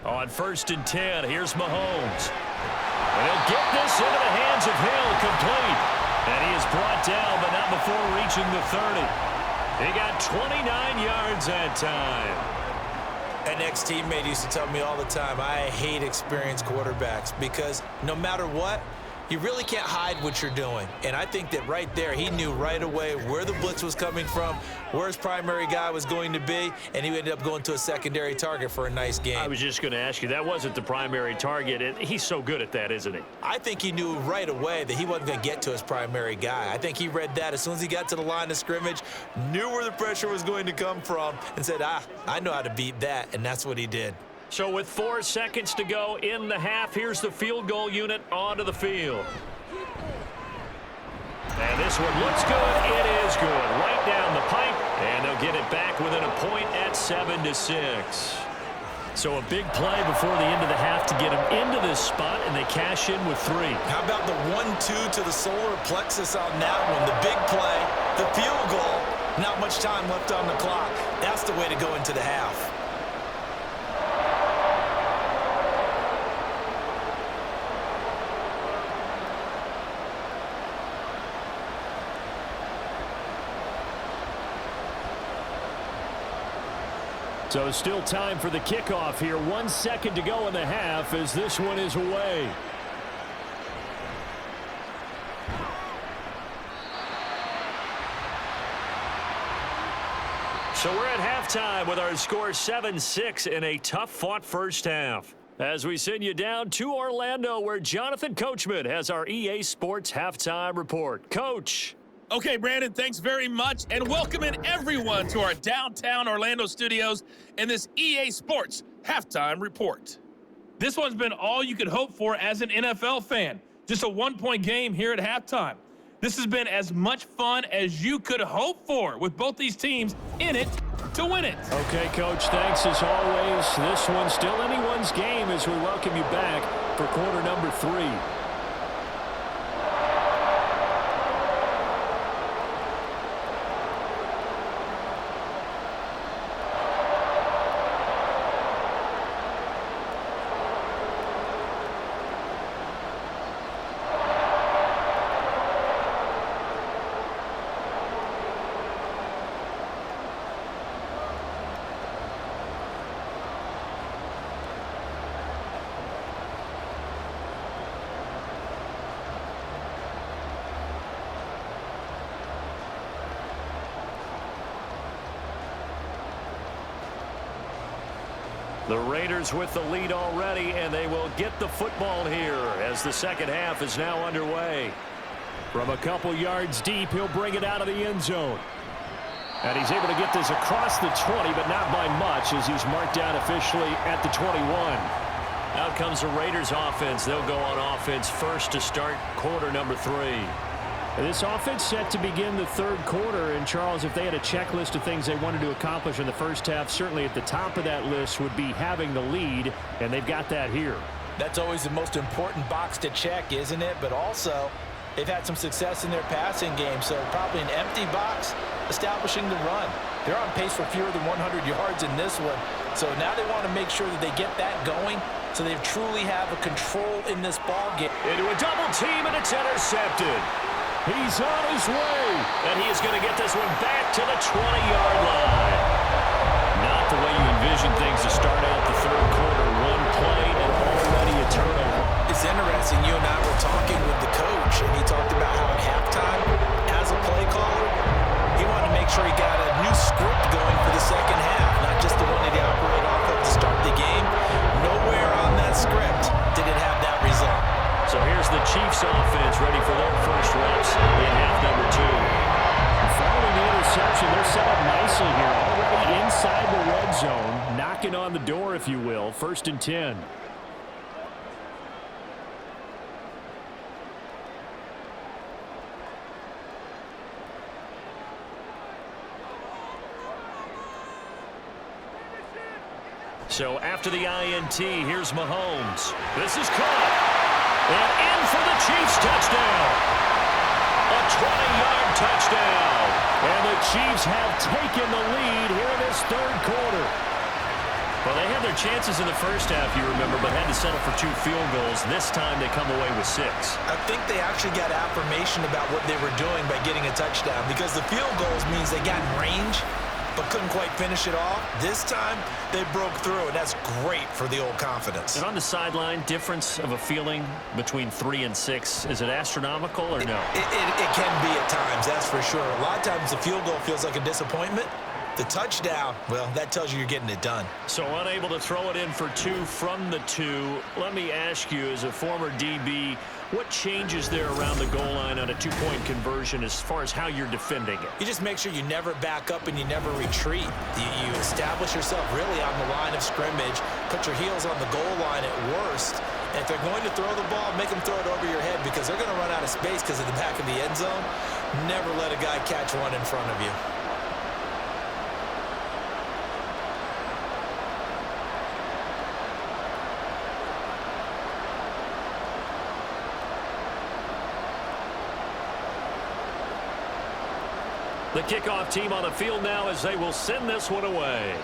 On 1st and 10, here's Mahomes. And he'll get this into the hands of Hill, complete. And he is brought down, but not before reaching the 30. He got 29 yards that time. An ex-teammate used to tell me all the time, I hate experienced quarterbacks because no matter what, you really can't hide what you're doing. And I think that right there, he knew right away where the blitz was coming from, where his primary guy was going to be, and he ended up going to a secondary target for a nice game. I was just going to ask you, that wasn't the primary target. And he's so good at that, isn't he? I think he knew right away that he wasn't going to get to his primary guy. I think he read that as soon as he got to the line of scrimmage, knew where the pressure was going to come from, and said, I know how to beat that, and that's what he did. So with 4 seconds to go in the half, here's the field goal unit onto the field. And this one looks good. It is good. Right down the pipe. And they'll get it back within a point at 7-6. So a big play before the end of the half to get them into this spot, and they cash in with 3. How about the 1-2 to the solar plexus on that one? The big play, the field goal, not much time left on the clock. That's the way to go into the half. So still time for the kickoff here. 1 second to go in the half as this one is away. So we're at halftime with our score 7-6 in a tough-fought first half. As we send you down to Orlando, where Jonathan Coachman has our EA Sports halftime report. Coach. Okay, Brandon, thanks very much, and welcoming everyone to our downtown Orlando studios in this EA Sports halftime report. This one's been all you could hope for as an NFL fan. Just a one-point game here at halftime. This has been as much fun as you could hope for with both these teams in it to win it. Okay, Coach, thanks as always. This one's still anyone's game as we welcome you back for quarter number 3. The Raiders with the lead already, and they will get the football here as the second half is now underway. From a couple yards deep, he'll bring it out of the end zone. And he's able to get this across the 20, but not by much as he's marked down officially at the 21. Out comes the Raiders offense. They'll go on offense first to start quarter number 3. This offense set to begin the third quarter. And, Charles, if they had a checklist of things they wanted to accomplish in the first half, certainly at the top of that list would be having the lead, and they've got that here. That's always the most important box to check, isn't it? But also, they've had some success in their passing game, so probably an empty box establishing the run. They're on pace for fewer than 100 yards in this one, so now they want to make sure that they get that going so they truly have a control in this ball game. Into a double team, and it's intercepted. He's on his way. And he is going to get this one back to the 20-yard line. Not the way you envision things to start out the third quarter. One play and already a turnover. It's interesting. You and I were talking with the coach, and he talked about how at halftime, as a play caller, he wanted to make sure he got a new script going for the second half, not just the one that he operated off of to start the game. Nowhere on that script did it have that result. So here's the Chiefs offense ready for their first reps in half number 2. Following the interception, they're set up nicely here. Already inside the red zone, knocking on the door, if you will. 1st and 10. So after the INT, here's Mahomes. This is caught. And in for the Chiefs touchdown. A 20-yard touchdown. And the Chiefs have taken the lead here in this third quarter. Well, they had their chances in the first half, you remember, but had to settle for 2 field goals. This time they come away with 6. I think they actually got affirmation about what they were doing by getting a touchdown, because the field goals means they got in range but couldn't quite finish it off. This time, they broke through, and that's great for the old confidence. And on the sideline, difference of a feeling between 3 and 6, is it astronomical or no? It can be at times, that's for sure. A lot of times the field goal feels like a disappointment. The touchdown, well, that tells you you're getting it done. So unable to throw it in for 2 from the 2. Let me ask you, as a former DB, what changes there around the goal line on a 2-point conversion as far as how you're defending it? You just make sure you never back up and you never retreat. You establish yourself really on the line of scrimmage, put your heels on the goal line at worst. And if they're going to throw the ball, make them throw it over your head, because they're going to run out of space because of the back of the end zone. Never let a guy catch one in front of you. The kickoff team on the field now as they will send this one away.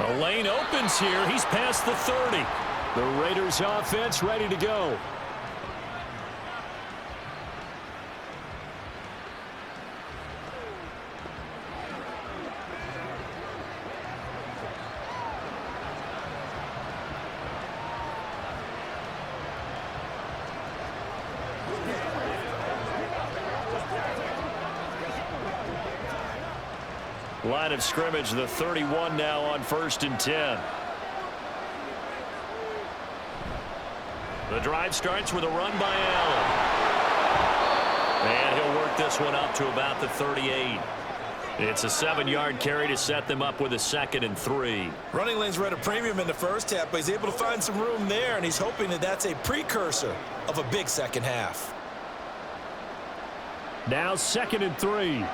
The lane opens here. He's past the 30. The Raiders offense ready to go. Line of scrimmage, the 31 now on 1st and 10. The drive starts with a run by Allen. And he'll work this one up to about the 38. It's a 7-yard carry to set them up with a 2nd and 3. Running lanes were at a premium in the first half, but he's able to find some room there, and he's hoping that that's a precursor of a big second half. Now 2nd and 3.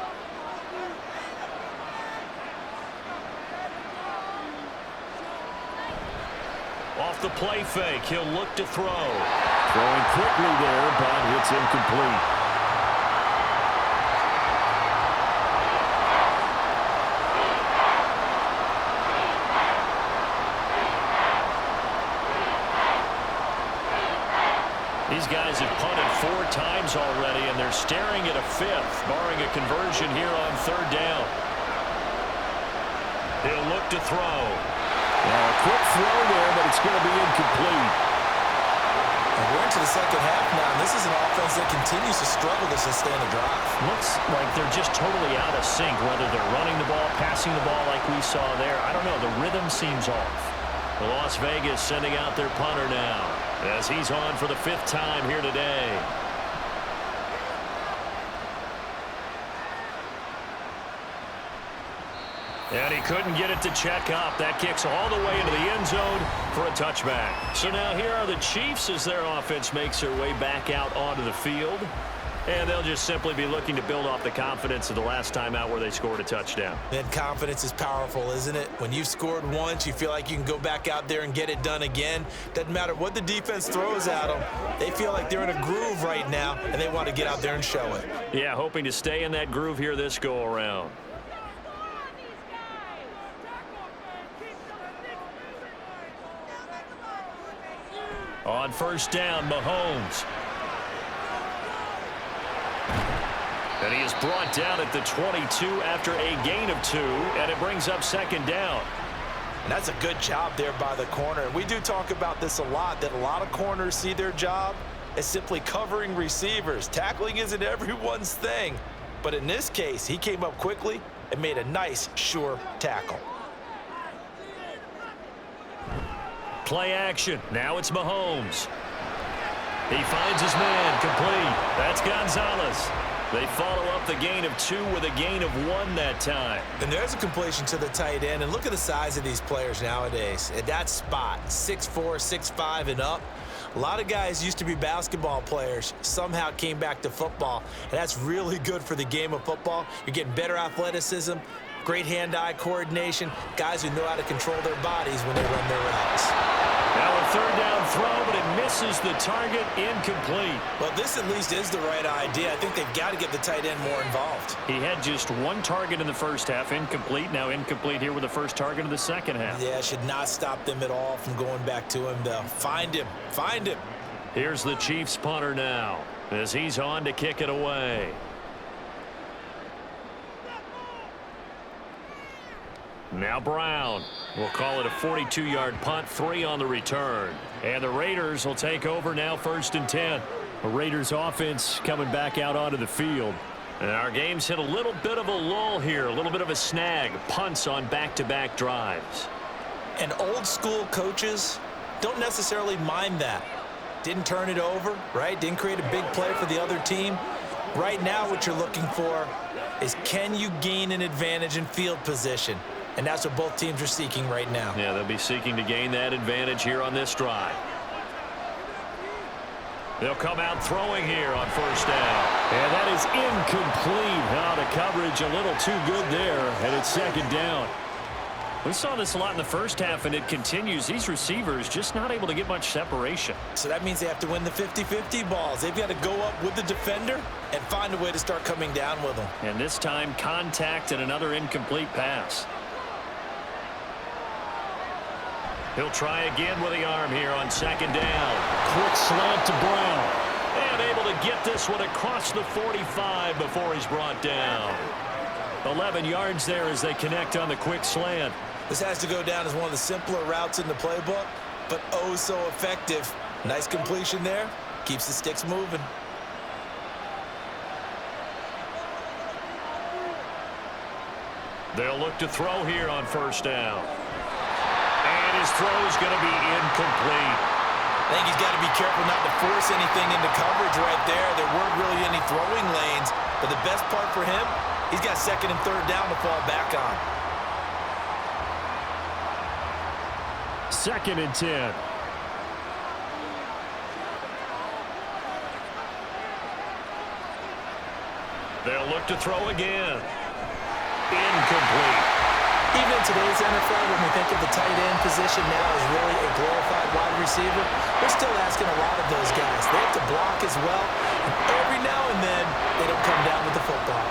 Off the play fake, he'll look to throw. Throwing quickly there, but it's incomplete. These guys have punted 4 times already, and they're staring at a 5th, barring a conversion here on 3rd down. He'll look to throw. Now, a quick throw there, but it's going to be incomplete. And we're into the second half now, and this is an offense that continues to struggle to sustain a drive. Looks like they're just totally out of sync, whether they're running the ball, passing the ball like we saw there. I don't know. The rhythm seems off. The Las Vegas sending out their punter now as he's on for the 5th time here today. And he couldn't get it to check up. That kicks all the way into the end zone for a touchback. So now here are the Chiefs as their offense makes their way back out onto the field. And they'll just simply be looking to build off the confidence of the last time out where they scored a touchdown. And confidence is powerful, isn't it? When you've scored once, you feel like you can go back out there and get it done again. Doesn't matter what the defense throws at them. They feel like they're in a groove right now, and they want to get out there and show it. Yeah, hoping to stay in that groove here this go-around. On first down, Mahomes. And he is brought down at the 22 after a gain of 2, and it brings up second down. And that's a good job there by the corner. We do talk about this a lot, that a lot of corners see their job as simply covering receivers. Tackling isn't everyone's thing. But in this case, he came up quickly and made a nice, sure tackle. Play action. Now it's Mahomes. He finds his man, complete. That's Gonzalez. They follow up the gain of 2 with a gain of 1 that time. And there's a completion to the tight end. And look at the size of these players nowadays. At that spot, 6'4", 6'5", and up. A lot of guys used to be basketball players, somehow came back to football. And that's really good for the game of football. You're getting better athleticism, great hand-eye coordination, guys who know how to control their bodies when they run their routes. Now a third down throw, but it misses the target, incomplete. Well, this at least is the right idea. I think they've got to get the tight end more involved. He had just 1 target in the first half, incomplete. Now incomplete here with the first target of the second half. Yeah, should not stop them at all from going back to him, though. Find him. Find him. Here's the Chiefs punter now as he's on to kick it away. Now Brown. We'll call it a 42-yard punt, 3 on the return. And the Raiders will take over now, 1st and 10. The Raiders offense coming back out onto the field. And our game's hit a little bit of a lull here, a little bit of a snag. Punts on back-to-back drives. And old school coaches don't necessarily mind that. Didn't turn it over, right? Didn't create a big play for the other team. Right now what you're looking for is, can you gain an advantage in field position? And that's what both teams are seeking right now. Yeah, they'll be seeking to gain that advantage here on this drive. They'll come out throwing here on first down. And that is incomplete. Now the coverage a little too good there, and it's second down. We saw this a lot in the first half, and it continues. These receivers just not able to get much separation. So that means they have to win the 50-50 balls. They've got to go up with the defender and find a way to start coming down with them. And this time, contact and another incomplete pass. He'll try again with the arm here on second down. Quick slant to Brown. And able to get this one across the 45 before he's brought down. 11 yards there as they connect on the quick slant. This has to go down as one of the simpler routes in the playbook, but oh so effective. Nice completion there. Keeps the sticks moving. They'll look to throw here on first down. And his throw is going to be incomplete. I think he's got to be careful not to force anything into coverage right there. There weren't really any throwing lanes, but the best part for him, he's got second and third down to fall back on. 2nd and 10. They'll look to throw again. Incomplete. Even in today's NFL, when we think of the tight end position now as really a glorified wide receiver, we're still asking a lot of those guys. They have to block as well, and every now and then, they don't come down with the football.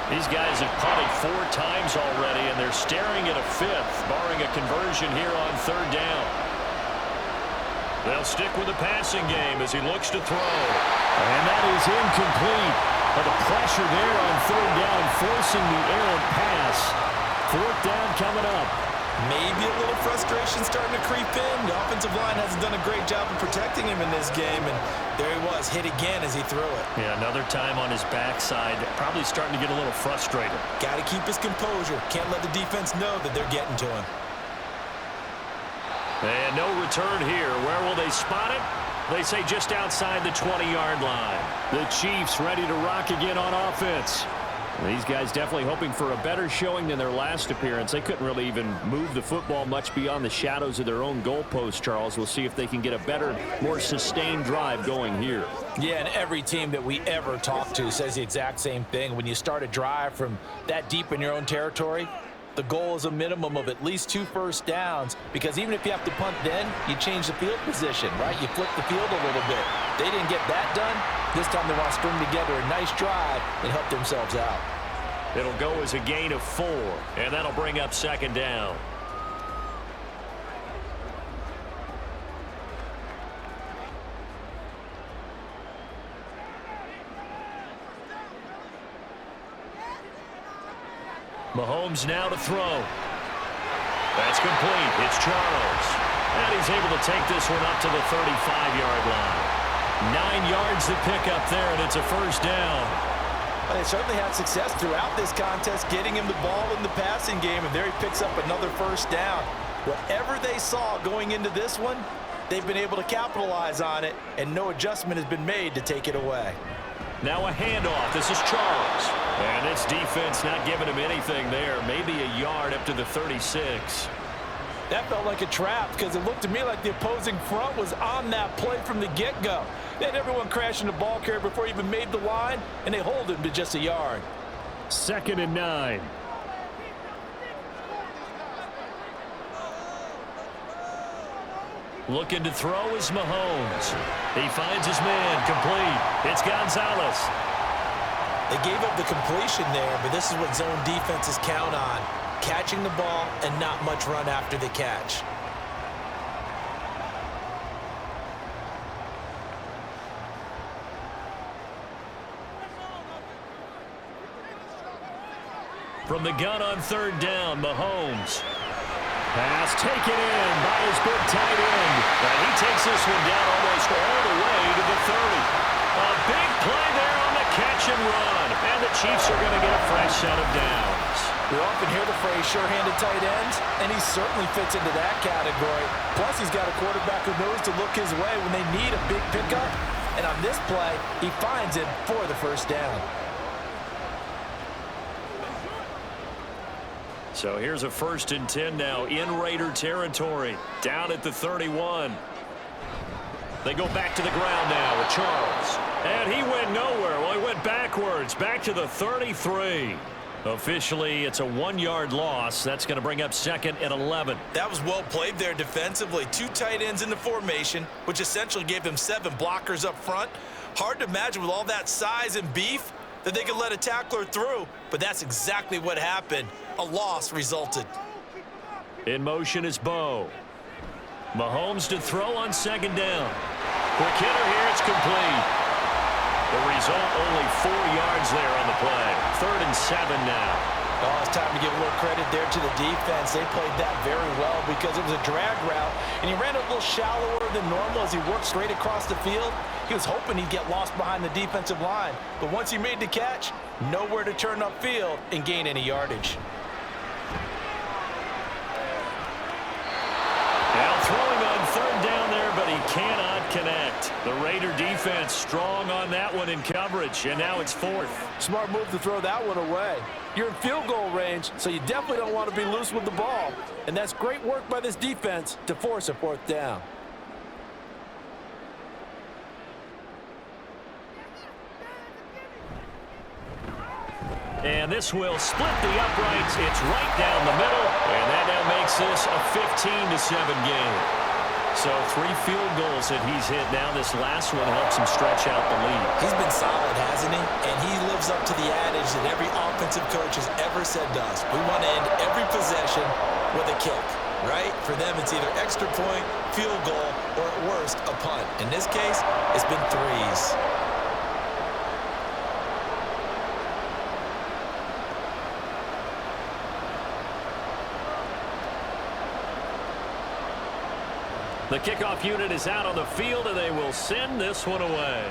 These guys have punted 4 times already, and they're staring at a 5th, barring a conversion here on third down. They'll stick with the passing game as he looks to throw. And that is incomplete. But the pressure there on third down, forcing the errant pass. 4th down coming up. Maybe a little frustration starting to creep in. The offensive line hasn't done a great job of protecting him in this game, and there he was, hit again as he threw it. Yeah, another time on his backside, probably starting to get a little frustrated. Got to keep his composure. Can't let the defense know that they're getting to him. And no return here. Where will they spot it? They say just outside the 20-yard line. The Chiefs ready to rock again on offense. These guys definitely hoping for a better showing than their last appearance. They couldn't really even move the football much beyond the shadows of their own goalpost, Charles. We'll see if they can get a better, more sustained drive going here. Yeah, and every team that we ever talk to says the exact same thing. When you start a drive from that deep in your own territory, the goal is a minimum of at least 2 first downs, because even if you have to punt then, you change the field position, right? You flip the field a little bit. They didn't get that done. This time they want to string together a nice drive and help themselves out. It'll go as a gain of 4, and that'll bring up 2nd down. Mahomes now to throw. That's complete. It's Charles. And he's able to take this one up to the 35-yard line. 9 yards to pick up there, and it's a first down. Well, they certainly had success throughout this contest, getting him the ball in the passing game, and there he picks up another first down. Whatever they saw going into this one, they've been able to capitalize on it, and no adjustment has been made to take it away. Now a handoff. This is Charles. And this defense not giving him anything there. Maybe a yard up to the 36. That felt like a trap, because it looked to me like the opposing front was on that play from the get-go. They had everyone crashing the ball carrier before he even made the line, and they hold him to just a yard. 2nd and 9. Looking to throw is Mahomes. He finds his man. Complete. It's Gonzalez. They gave up the completion there, but this is what zone defenses count on. Catching the ball and not much run after the catch. From the gun on 3rd down, Mahomes. Pass taken in by his big tight end. And he takes this one down almost all the way to the 30. A big play there on the catch and run. And the Chiefs are going to get a fresh set of downs. We often hear the phrase sure-handed tight ends, and he certainly fits into that category. Plus, he's got a quarterback who knows to look his way when they need a big pickup. And on this play, he finds it for the first down. So here's a 1st and 10 now in Raider territory. Down at the 31. They go back to the ground now with Charles. And he went nowhere. Well, he went backwards. Back to the 33. Officially, it's a 1-yard loss. That's going to bring up 2nd and 11. That was well played there defensively. 2 tight ends in the formation, which essentially gave them 7 blockers up front. Hard to imagine with all that size and beef that they could let a tackler through, but that's exactly what happened. A loss resulted. In motion is Bo. Mahomes to throw on 2nd down. Quick hitter here, it's complete. The result, only 4 yards there on the play. 3rd and 7 now. Oh, it's time to give a little credit there to the defense. They played that very well because it was a drag route, and he ran a little shallower than normal as he worked straight across the field. He was hoping he'd get lost behind the defensive line, but once he made the catch, nowhere to turn upfield and gain any yardage. Now throwing on 3rd down there, but he cannot connect. The Raider defense strong on that one in coverage, and now it's 4th. Smart move to throw that one away. You're in field goal range, so you definitely don't want to be loose with the ball. And that's great work by this defense to force a 4th down. And this will split the uprights. It's right down the middle, and that now makes this a 15-7 game. So 3 field goals that he's hit now. This last one helps him stretch out the lead. He's been solid, hasn't he? And he lives up to the adage that every offensive coach has ever said to us. We want to end every possession with a kick, right? For them, it's either extra point, field goal, or at worst, a punt. In this case, it's been 3s. The kickoff unit is out on the field, and they will send this one away.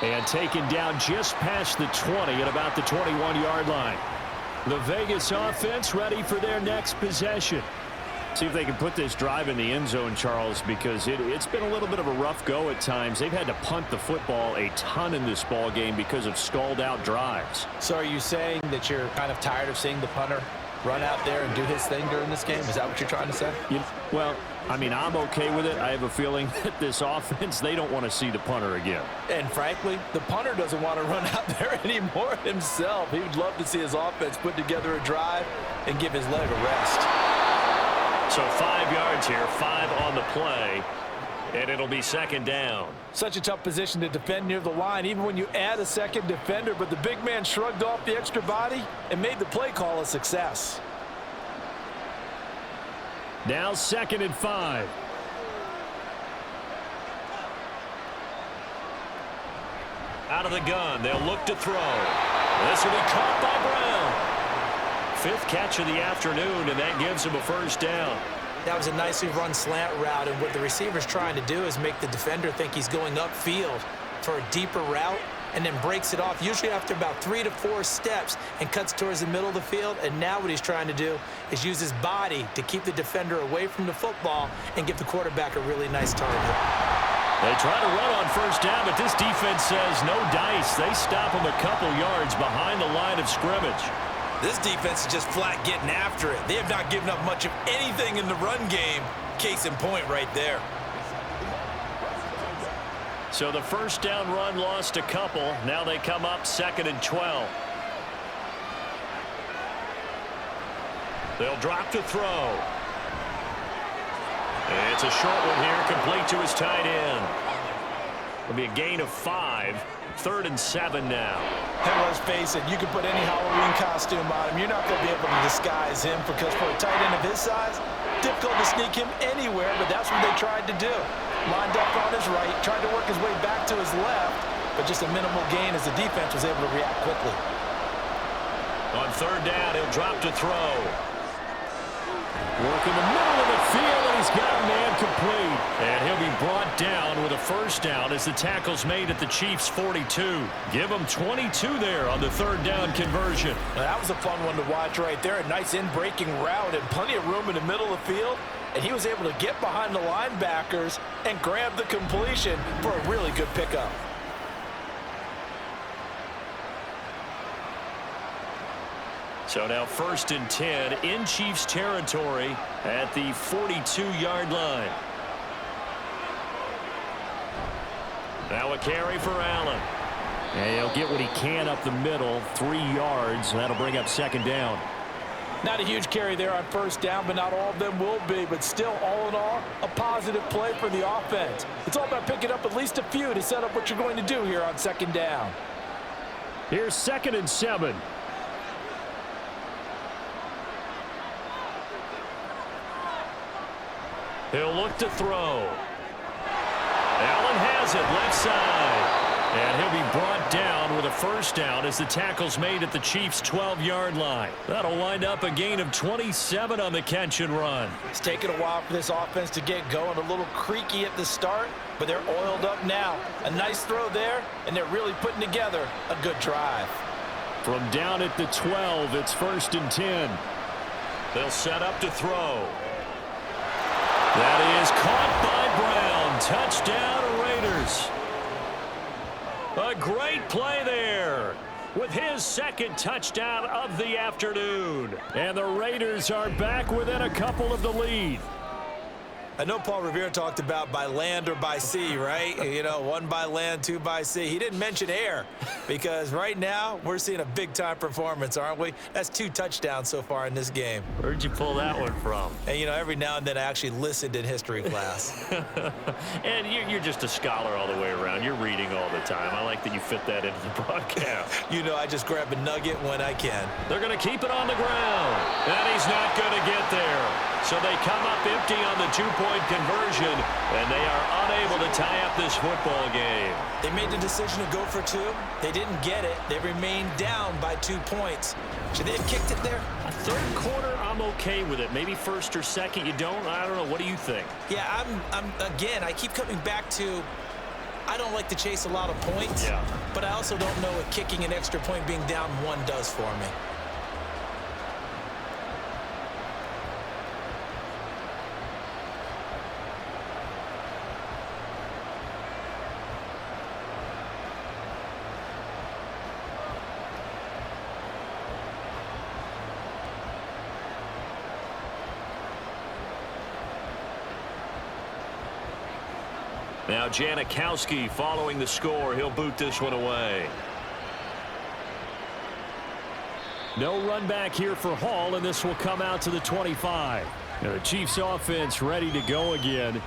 And taken down just past the 20 at about the 21-yard line. The Vegas offense ready for their next possession. See if they can put this drive in the end zone, Charles, because it's been a little bit of a rough go at times. They've had to punt the football a ton in this ball game because of stalled-out drives. So are you saying that you're kind of tired of seeing the punter run out there and do his thing during this game? Is that what you're trying to say? Well, I mean, I'm okay with it. I have a feeling that this offense, they don't want to see the punter again. And frankly, the punter doesn't want to run out there anymore himself. He would love to see his offense put together a drive and give his leg a rest. So 5 yards here, 5 on the play, and it'll be second down. Such a tough position to defend near the line, even when you add a second defender, but the big man shrugged off the extra body and made the play call a success. Now 2nd and 5. Out of the gun, they'll look to throw. This will be caught by Brown. 5th catch of the afternoon, and that gives him a first down. That was a nicely run slant route, and what the receiver's trying to do is make the defender think he's going upfield for a deeper route and then breaks it off, usually after about 3 to 4 steps, and cuts towards the middle of the field. And now what he's trying to do is use his body to keep the defender away from the football and give the quarterback a really nice target. They try to run on first down, but this defense says no dice. They stop him a couple yards behind the line of scrimmage. This defense is just flat getting after it. They have not given up much of anything in the run game. Case in point right there. So the first down run lost a couple. Now they come up 2nd and 12. They'll drop to throw. It's a short one here, complete to his tight end. It'll be a gain of 5. 3rd and 7 now. And let's face it, you can put any Halloween costume on him. You're not going to be able to disguise him, because for a tight end of his size, difficult to sneak him anywhere, but that's what they tried to do. Lined up on his right, tried to work his way back to his left, but just a minimal gain as the defense was able to react quickly. On 3rd down, he'll drop to throw. Work in the middle of the field, and he's got a man complete. And he'll be brought down with a first down as the tackle's made at the Chiefs' 42. Give him 22 there on the 3rd down conversion. Now, that was a fun one to watch right there. A nice in-breaking route and plenty of room in the middle of the field. And he was able to get behind the linebackers and grab the completion for a really good pickup. So now 1st and 10 in Chiefs territory at the 42-yard line. Now a carry for Allen. And he'll get what he can up the middle, 3 yards. That'll bring up 2nd down. Not a huge carry there on first down, but not all of them will be. But still, all in all, a positive play for the offense. It's all about picking up at least a few to set up what you're going to do here on 2nd down. Here's 2nd and 7. He'll look to throw. Allen has it left side. And he'll be brought down with a first down as the tackle's made at the Chiefs' 12-yard line. That'll wind up a gain of 27 on the catch and run. It's taken a while for this offense to get going. A little creaky at the start, but they're oiled up now. A nice throw there, and they're really putting together a good drive. From down at the 12, it's 1st and 10. They'll set up to throw. That is caught by Brown. Touchdown, Raiders. A great play there with his 2nd touchdown of the afternoon. And the Raiders are back within a couple of the lead. I know Paul Revere talked about by land or by sea, right? You know, 1 by land, 2 by sea. He didn't mention air, because right now we're seeing a big-time performance, aren't we? That's 2 touchdowns so far in this game. Where'd you pull that one from? And, you know, every now and then I actually listened in history class. And you're just a scholar all the way around. You're reading all the time. I like that you fit that into the broadcast. You know, I just grab a nugget when I can. They're going to keep it on the ground. And he's not going to get there. So they come up empty on the 2-point conversion, and they are unable to tie up this football game. They made the decision to go for 2. They didn't get it. They remained down by 2 points. Should they have kicked it there? A 3rd quarter, I'm okay with it. Maybe 1st or 2nd, you don't? I don't know. What do you think? Yeah, again, I keep coming back to, I don't like to chase a lot of points, but I also don't know what kicking an extra point being down 1 does for me. Now Janikowski following the score. He'll boot this one away. No run back here for Hall, and this will come out to the 25. Now the Chiefs offense ready to go again.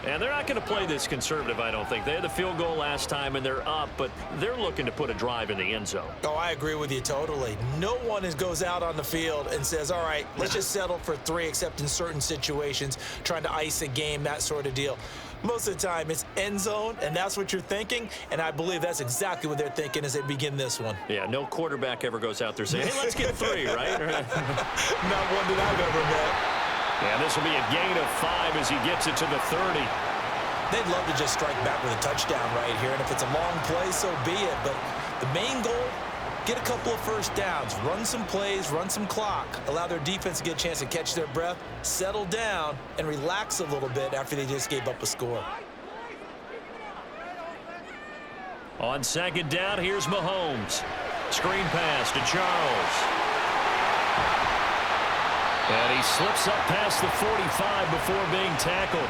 And they're not going to play this conservative, I don't think. They had the field goal last time, and they're up, but they're looking to put a drive in the end zone. Oh, I agree with you totally. No one goes out on the field and says, all right, let's just settle for 3, except in certain situations, trying to ice a game, that sort of deal. Most of the time, it's end zone, and that's what you're thinking, and I believe that's exactly what they're thinking as they begin this one. Yeah, no quarterback ever goes out there saying, hey, let's get 3, right? Not one that I've ever met. And this will be a gain of 5 as he gets it to the 30. They'd love to just strike back with a touchdown right here, and if it's a long play, so be it. But the main goal, get a couple of first downs, run some plays, run some clock, allow their defense to get a chance to catch their breath, settle down, and relax a little bit after they just gave up a score. On second down, here's Mahomes. Screen pass to Charles. And he slips up past the 45 before being tackled.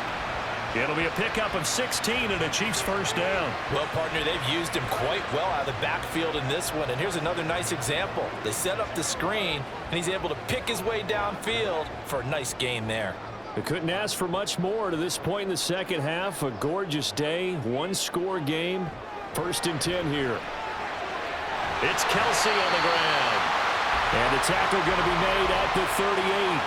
It'll be a pickup of 16 and a Chiefs first down. Well, partner, they've used him quite well out of the backfield in this one. And here's another nice example. They set up the screen, and he's able to pick his way downfield for a nice gain there. They couldn't ask for much more to this point in the second half. A gorgeous day, one-score game. 1st and 10 here. It's Kelsey on the ground. And the tackle going to be made at the 38.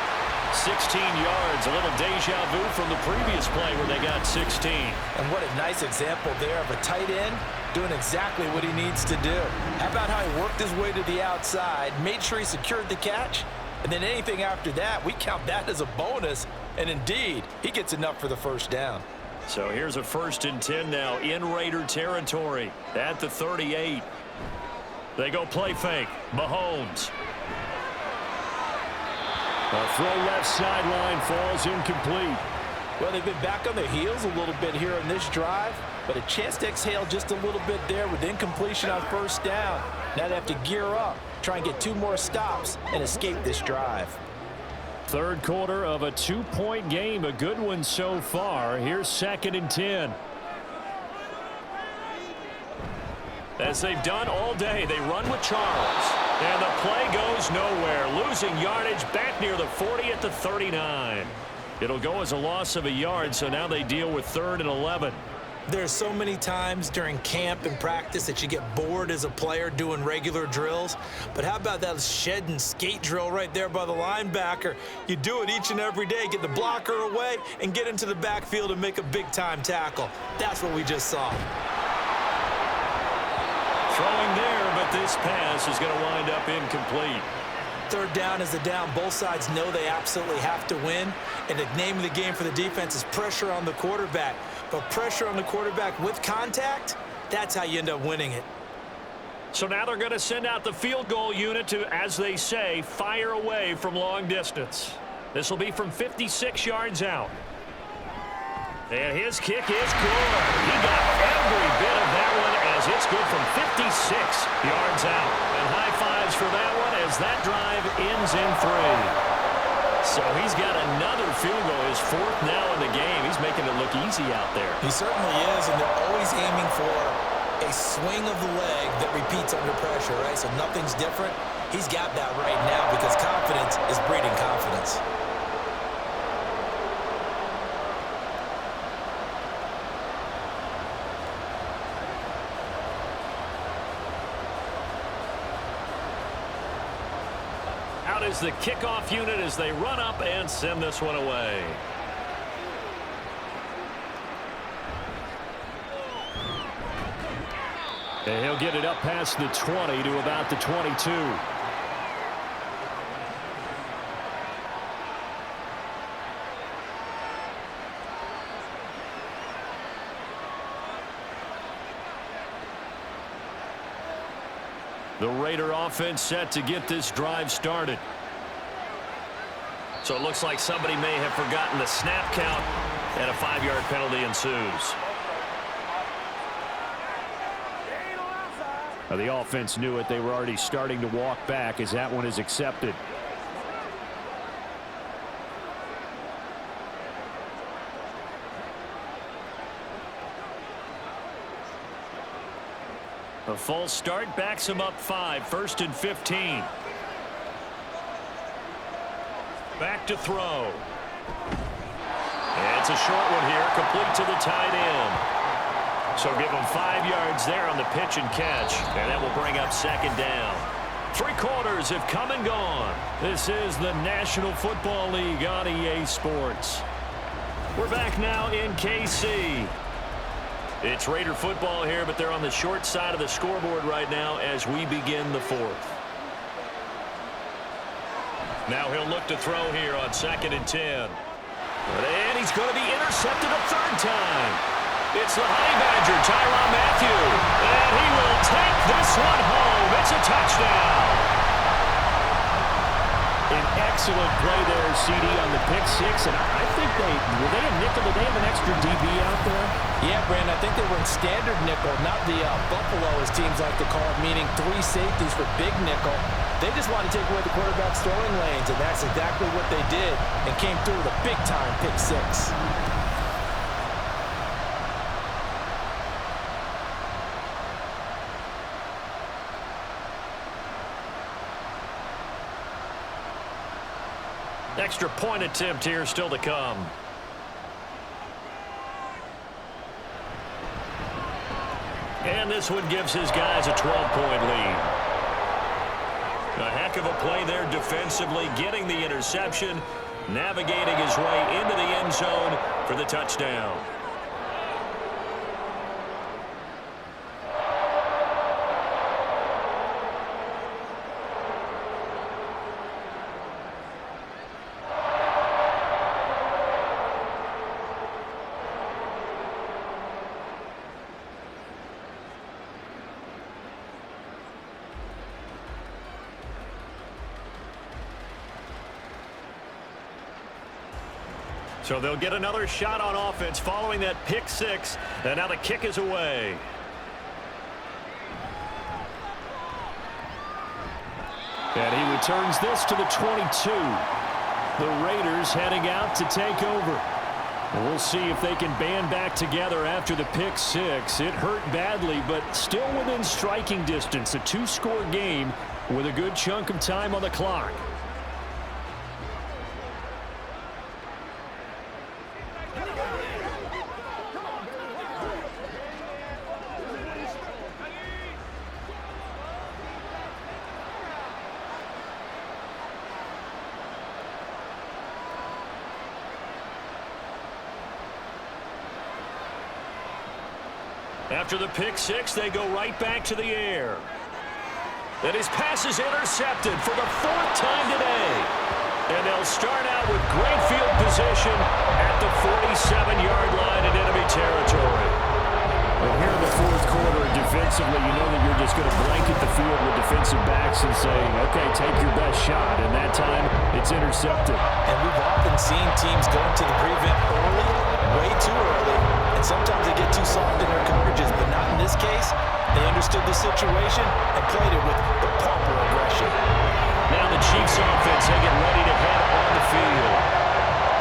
16 yards, a little deja vu from the previous play where they got 16. And what a nice example there of a tight end doing exactly what he needs to do. How about how he worked his way to the outside, made sure he secured the catch, and then anything after that, we count that as a bonus. And indeed, he gets enough for the first down. So here's a 1st and 10 now in Raider territory at the 38. They go play fake. Mahomes. A throw left sideline falls incomplete. Well, they've been back on their heels a little bit here on this drive, but a chance to exhale just a little bit there with incompletion on first down. Now they have to gear up, try and get 2 more stops and escape this drive. Third quarter of a 2-point game, a good one so far. Here's 2nd and 10. As they've done all day, they run with Charles. And the play goes nowhere. Losing yardage back near the 40 at the 39. It'll go as a loss of a yard, so now they deal with 3rd and 11. There's so many times during camp and practice that you get bored as a player doing regular drills. But how about that shed and skate drill right there by the linebacker? You do it each and every day. Get the blocker away and get into the backfield and make a big-time tackle. That's what we just saw. Throwing there, but this pass is going to wind up incomplete. 3rd down is the down. Both sides know they absolutely have to win. And the name of the game for the defense is pressure on the quarterback. But pressure on the quarterback with contact, that's how you end up winning it. So now they're going to send out the field goal unit to, as they say, fire away from long distance. This will be from 56 yards out. And his kick is good. He got every bit of that one as it's good from 56 yards out. And high fives for that one as that drive ends in 3. So he's got another field goal, his 4th now in the game. He's making it look easy out there. He certainly is, and they're always aiming for a swing of the leg that repeats under pressure, right? So nothing's different. He's got that right now because confidence is breeding confidence. Out is the kickoff unit as they run up and send this one away. And he'll get it up past the 20 to about the 22. The Raider offense set to get this drive started. So it looks like somebody may have forgotten the snap count, and a 5-yard penalty ensues. Now the offense knew it. They were already starting to walk back as that one is accepted. A false start backs him up 5, 1st and 15. Back to throw. And it's a short one here, complete to the tight end. So give him 5 yards there on the pitch and catch, and that will bring up 2nd down. 3 quarters have come and gone. This is the National Football League on EA Sports. We're back now in KC. It's Raider football here, but they're on the short side of the scoreboard right now as we begin the 4th. Now he'll look to throw here on 2nd and 10. And he's going to be intercepted a 3rd time. It's the Honey Badger, Tyrann Mathieu. And he will take this one home. It's a touchdown. An excellent play there, CD, on the pick 6. And I think were they a nickel? Did they have an extra DB out there? Yeah, Brandon, I think they were in standard nickel, not the Buffalo, as teams like to call it, meaning 3 safeties for big nickel. They just wanted to take away the quarterback's throwing lanes, and that's exactly what they did, and came through with a big-time pick 6. Extra point attempt here still to come. And this one gives his guys a 12-point lead. A heck of a play there defensively, getting the interception, navigating his way into the end zone for the touchdown. So they'll get another shot on offense following that pick 6. And now the kick is away. And he returns this to the 22. The Raiders heading out to take over. We'll see if they can band back together after the pick 6. It hurt badly, but still within striking distance. A 2-score game with a good chunk of time on the clock. After the pick 6, they go right back to the air. And his pass is intercepted for the 4th time today. And they'll start out with great field position at the 47-yard line in enemy territory. And here in the 4th quarter, defensively, you know that you're just going to blanket the field with defensive backs and say, okay, take your best shot. And that time, it's intercepted. And we've often seen teams going to the prevent early, way too early. And sometimes they get too soft in their coverages, but not in this case. They understood the situation and played it with the proper aggression. Now the Chiefs offense, they get ready to head on the field.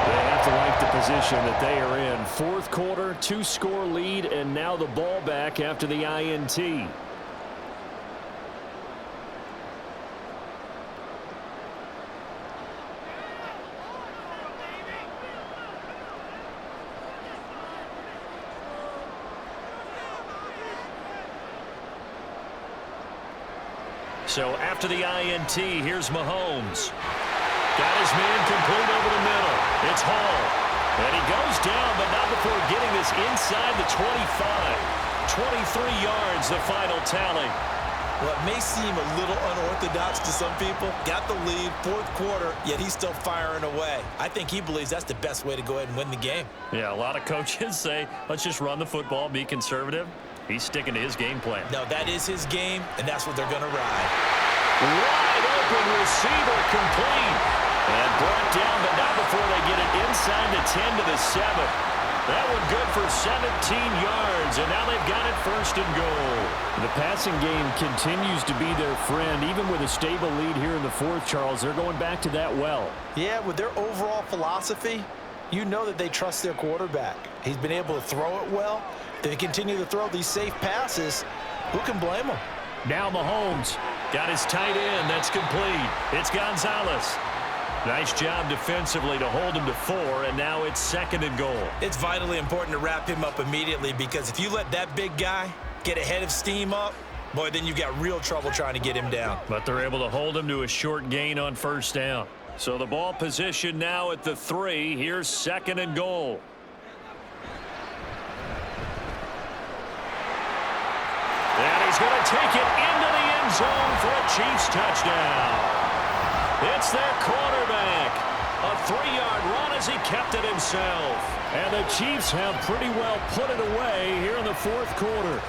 They have to like the position that they are in. 4th quarter, 2-score lead, and now the ball back after the INT. So after the INT, here's Mahomes. Got his man complete over the middle. It's Hall. And he goes down, but not before getting this inside the 25. 23 yards, the final tally. Well, it may seem a little unorthodox to some people. Got the lead, 4th quarter, yet he's still firing away. I think he believes that's the best way to go ahead and win the game. Yeah, a lot of coaches say, let's just run the football, be conservative. He's sticking to his game plan. No, that is his game, and that's what they're going to ride. Wide open receiver complete. And brought down, but not before they get it inside the 10 to the 7. That one good for 17 yards, and now they've got it 1st and goal. The passing game continues to be their friend. Even with a stable lead here in the 4th, Charles, they're going back to that well. Yeah, with their overall philosophy, you know that they trust their quarterback. He's been able to throw it well. They continue to throw these safe passes. Who can blame him? Now Mahomes got his tight end. That's complete. It's Gonzalez. Nice job defensively to hold him to 4, and now it's 2nd and goal. It's vitally important to wrap him up immediately, because if you let that big guy get ahead of steam up, boy, then you've got real trouble trying to get him down. But they're able to hold him to a short gain on 1st down. So the ball position now at the 3. Here's 2nd and goal. And he's going to take it into the end zone for a Chiefs touchdown. It's their quarterback. A 3-yard run as he kept it himself. And the Chiefs have pretty well put it away here in the 4th quarter.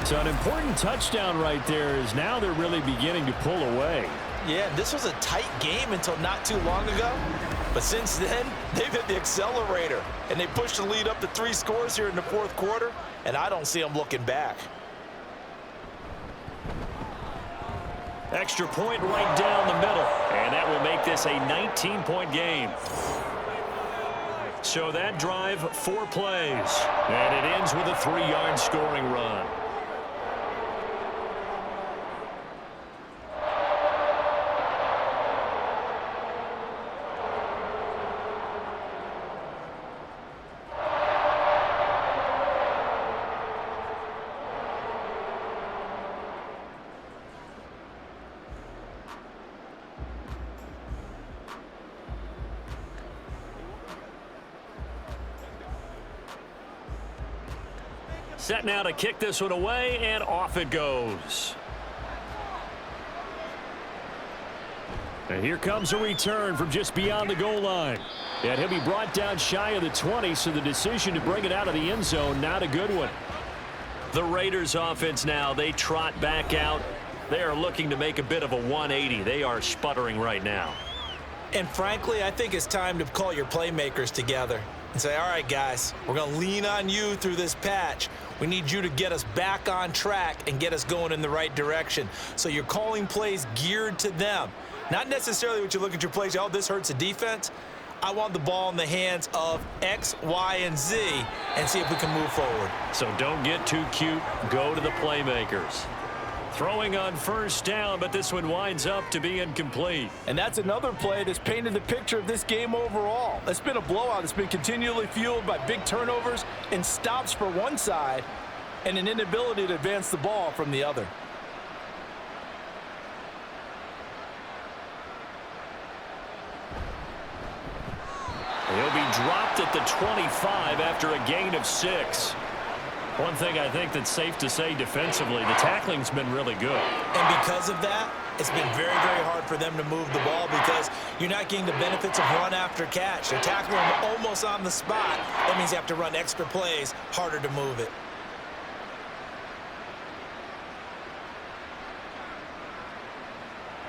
So an important touchdown right there, is now they're really beginning to pull away. Yeah, this was a tight game until not too long ago. But since then, they've hit the accelerator. And they pushed the lead up to 3 scores here in the 4th quarter. And I don't see them looking back. Extra point right down the middle. And that will make this a 19-point game. So that drive, 4 plays. And it ends with a 3-yard scoring run. Set now to kick this one away, and off it goes. And here comes a return from just beyond the goal line. And he'll be brought down shy of the 20, so the decision to bring it out of the end zone, not a good one. The Raiders offense now, they trot back out. They are looking to make a bit of a 180. They are sputtering right now. And frankly, I think it's time to call your playmakers together and say, all right, guys, we're going to lean on you through this patch. We need you to get us back on track and get us going in the right direction. So you're calling plays geared to them. Not necessarily what you look at your plays, oh, this hurts the defense. I want the ball in the hands of X, Y, and Z and see if we can move forward. So don't get too cute. Go to the playmakers. Throwing on 1st down, but this one winds up to be incomplete. And that's another play that's painted the picture of this game overall. It's been a blowout. It's been continually fueled by big turnovers and stops for one side and an inability to advance the ball from the other. He'll be dropped at the 25 after a gain of 6. One thing I think that's safe to say defensively, the tackling's been really good. And because of that, it's been very, very hard for them to move the ball because you're not getting the benefits of run after catch. They're tackling them almost on the spot. That means you have to run extra plays, harder to move it.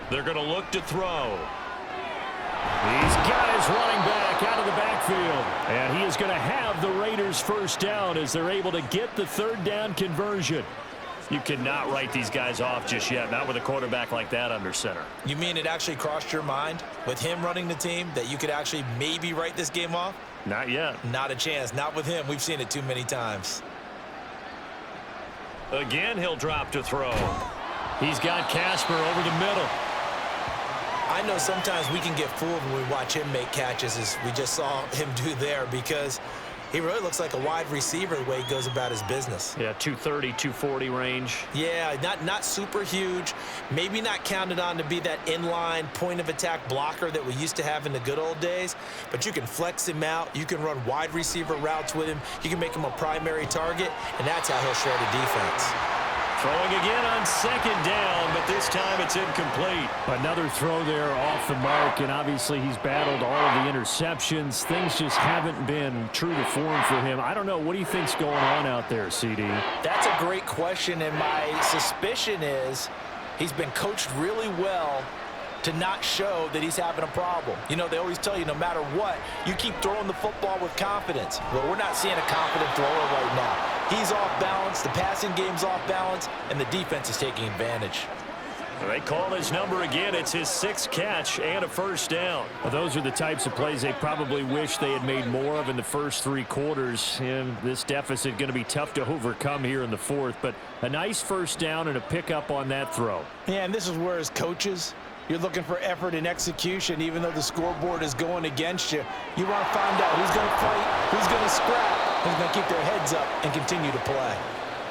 They're going to look to throw. These guys running back out of the backfield. And he is going to have the Raiders 1st down as they're able to get the 3rd down conversion. You cannot write these guys off just yet, not with a quarterback like that under center. You mean it actually crossed your mind with him running the team that you could actually maybe write this game off? Not yet. Not a chance. Not with him. We've seen it too many times. Again, he'll drop to throw. He's got Casper over the middle. I know sometimes we can get fooled when we watch him make catches, as we just saw him do there, because he really looks like a wide receiver the way he goes about his business. Yeah, 230, 240 range. Yeah, not super huge. Maybe not counted on to be that inline point-of-attack blocker that we used to have in the good old days, but you can flex him out. You can run wide receiver routes with him. You can make him a primary target, and that's how he'll shred a defense. Throwing again on 2nd down, but this time it's incomplete. Another throw there off the mark, and obviously he's battled all of the interceptions. Things just haven't been true to form for him. I don't know. What do you think's going on out there, CD? That's a great question, and my suspicion is he's been coached really well to not show that he's having a problem. You know, they always tell you no matter what, you keep throwing the football with confidence. Well, we're not seeing a confident thrower right now. He's off balance, the passing game's off balance, and the defense is taking advantage. They call his number again. It's his 6th catch and a first down. Well, those are the types of plays they probably wish they had made more of in the first 3 quarters. And this deficit going to be tough to overcome here in the 4th. But a nice first down and a pickup on that throw. Yeah, and this is where as coaches, you're looking for effort and execution, even though the scoreboard is going against you. You want to find out who's going to fight, who's going to scrap, who's going to keep their heads up and continue to play.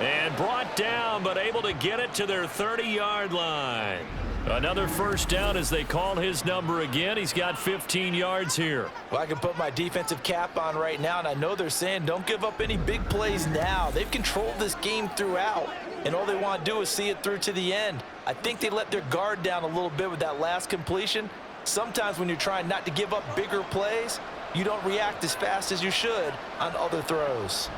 And brought down, but able to get it to their 30-yard line. Another first down as they call his number again. He's got 15 yards here. Well, I can put my defensive cap on right now, and I know they're saying don't give up any big plays now. They've controlled this game throughout, and all they want to do is see it through to the end. I think they let their guard down a little bit with that last completion. Sometimes when you're trying not to give up bigger plays, you don't react as fast as you should on other throws.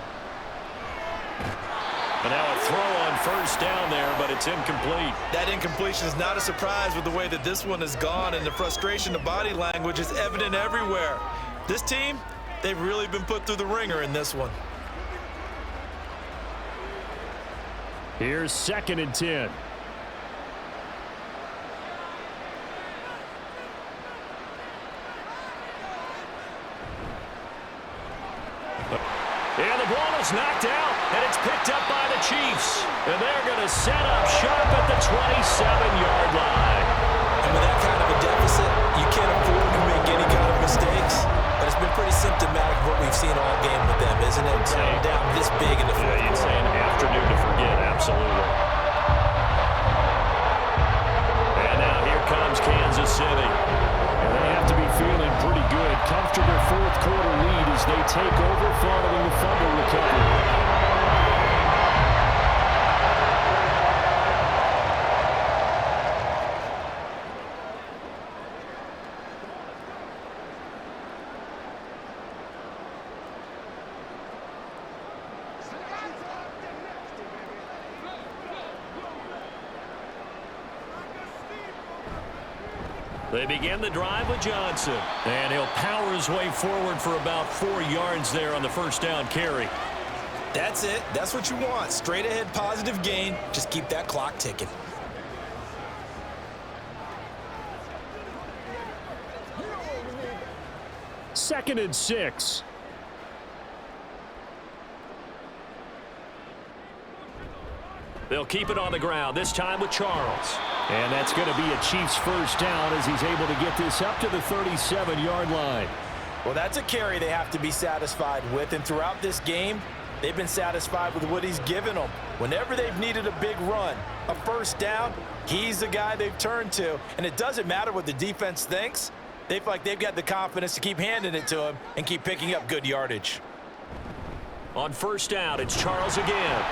And now a throw on first down there, but it's incomplete. That incompletion is not a surprise with the way that this one has gone, and the frustration, the body language is evident everywhere. This team, they've really been put through the ringer in this one. Here's 2nd and 10. And the ball is knocked out, and it's picked up by the Chiefs. And they're going to set up shop at the 27-yard line. And with that kind of a deficit, you can't afford to make any kind of mistakes. But it's been pretty symptomatic of what we've seen all game with them, isn't it? Down this big in the fourth quarter. You'd say an afternoon to forget, absolutely. And now here comes Kansas City. And they have to be feeling pretty good. Comfortable 4th quarter lead as they take over following the fumble recovery. They begin the drive with Johnson. And he'll power his way forward for about 4 yards there on the first down carry. That's it. That's what you want. Straight ahead positive gain. Just keep that clock ticking. Second and 6. They'll keep it on the ground, this time with Charles. And that's going to be a Chiefs first down as he's able to get this up to the 37-yard line. Well, that's a carry they have to be satisfied with. And throughout this game, they've been satisfied with what he's given them. Whenever they've needed a big run, a first down, he's the guy they've turned to. And it doesn't matter what the defense thinks. They feel like they've got the confidence to keep handing it to him and keep picking up good yardage. On first down, it's Charles again.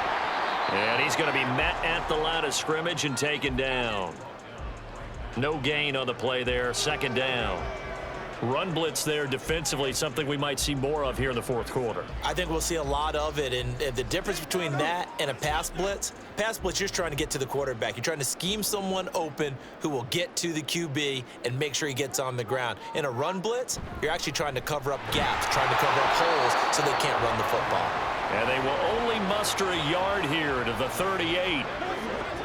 And he's going to be met at the line of scrimmage and taken down. No gain on the play there, 2nd down. Run blitz there defensively, something we might see more of here in the 4th quarter. I think we'll see a lot of it, and the difference between that and a pass blitz, you're just trying to get to the quarterback. You're trying to scheme someone open who will get to the QB and make sure he gets on the ground. In a run blitz, you're actually trying to cover up gaps, trying to cover up holes so they can't run the football. And they will only muster a yard here to the 38.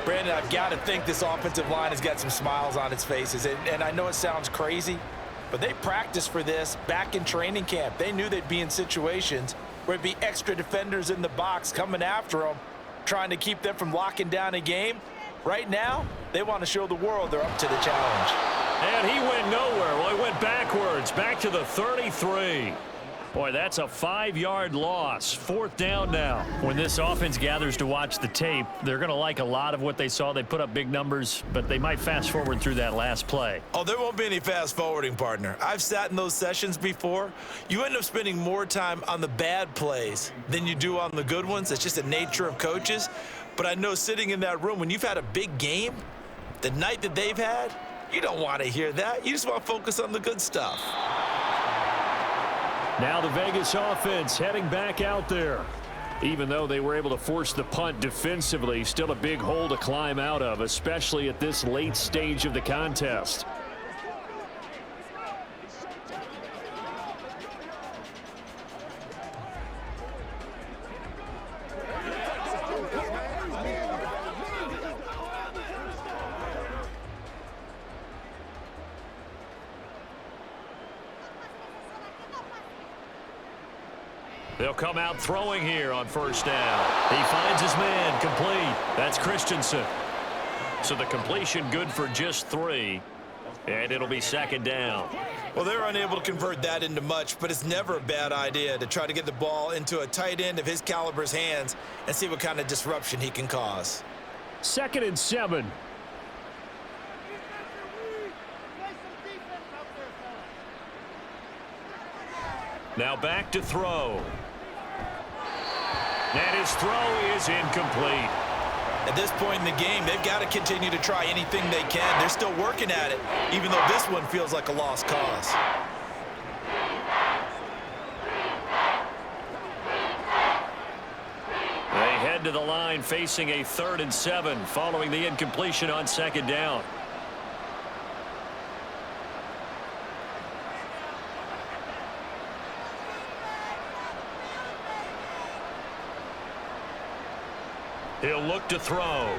Brandon, I've got to think this offensive line has got some smiles on its faces, and I know it sounds crazy, but they practiced for this back in training camp. They knew they'd be in situations where it'd be extra defenders in the box coming after them, trying to keep them from locking down a game. Right now, they want to show the world they're up to the challenge. And he went nowhere. Well, he went backwards, back to the 33. Boy, that's a 5-yard loss. 4th down now. When this offense gathers to watch the tape, they're going to like a lot of what they saw. They put up big numbers, but they might fast forward through that last play. Oh, there won't be any fast forwarding, partner. I've sat in those sessions before. You end up spending more time on the bad plays than you do on the good ones. It's just the nature of coaches. But I know sitting in that room, when you've had a big game, the night that they've had, you don't want to hear that. You just want to focus on the good stuff. Now the Vegas offense heading back out there. Even though they were able to force the punt defensively, still a big hole to climb out of, especially at this late stage of the contest. They'll come out throwing here on first down. He finds his man, complete. That's Christensen. So the completion good for just 3, and it'll be second down. Well, they're unable to convert that into much, but it's never a bad idea to try to get the ball into a tight end of his caliber's hands and see what kind of disruption he can cause. 2nd and 7. Now back to throw. And his throw is incomplete. At this point in the game, they've got to continue to try anything they can. They're still working at it, even though this one feels like a lost cause. They head to the line facing a 3rd and 7 following the incompletion on 2nd down. He'll look to throw.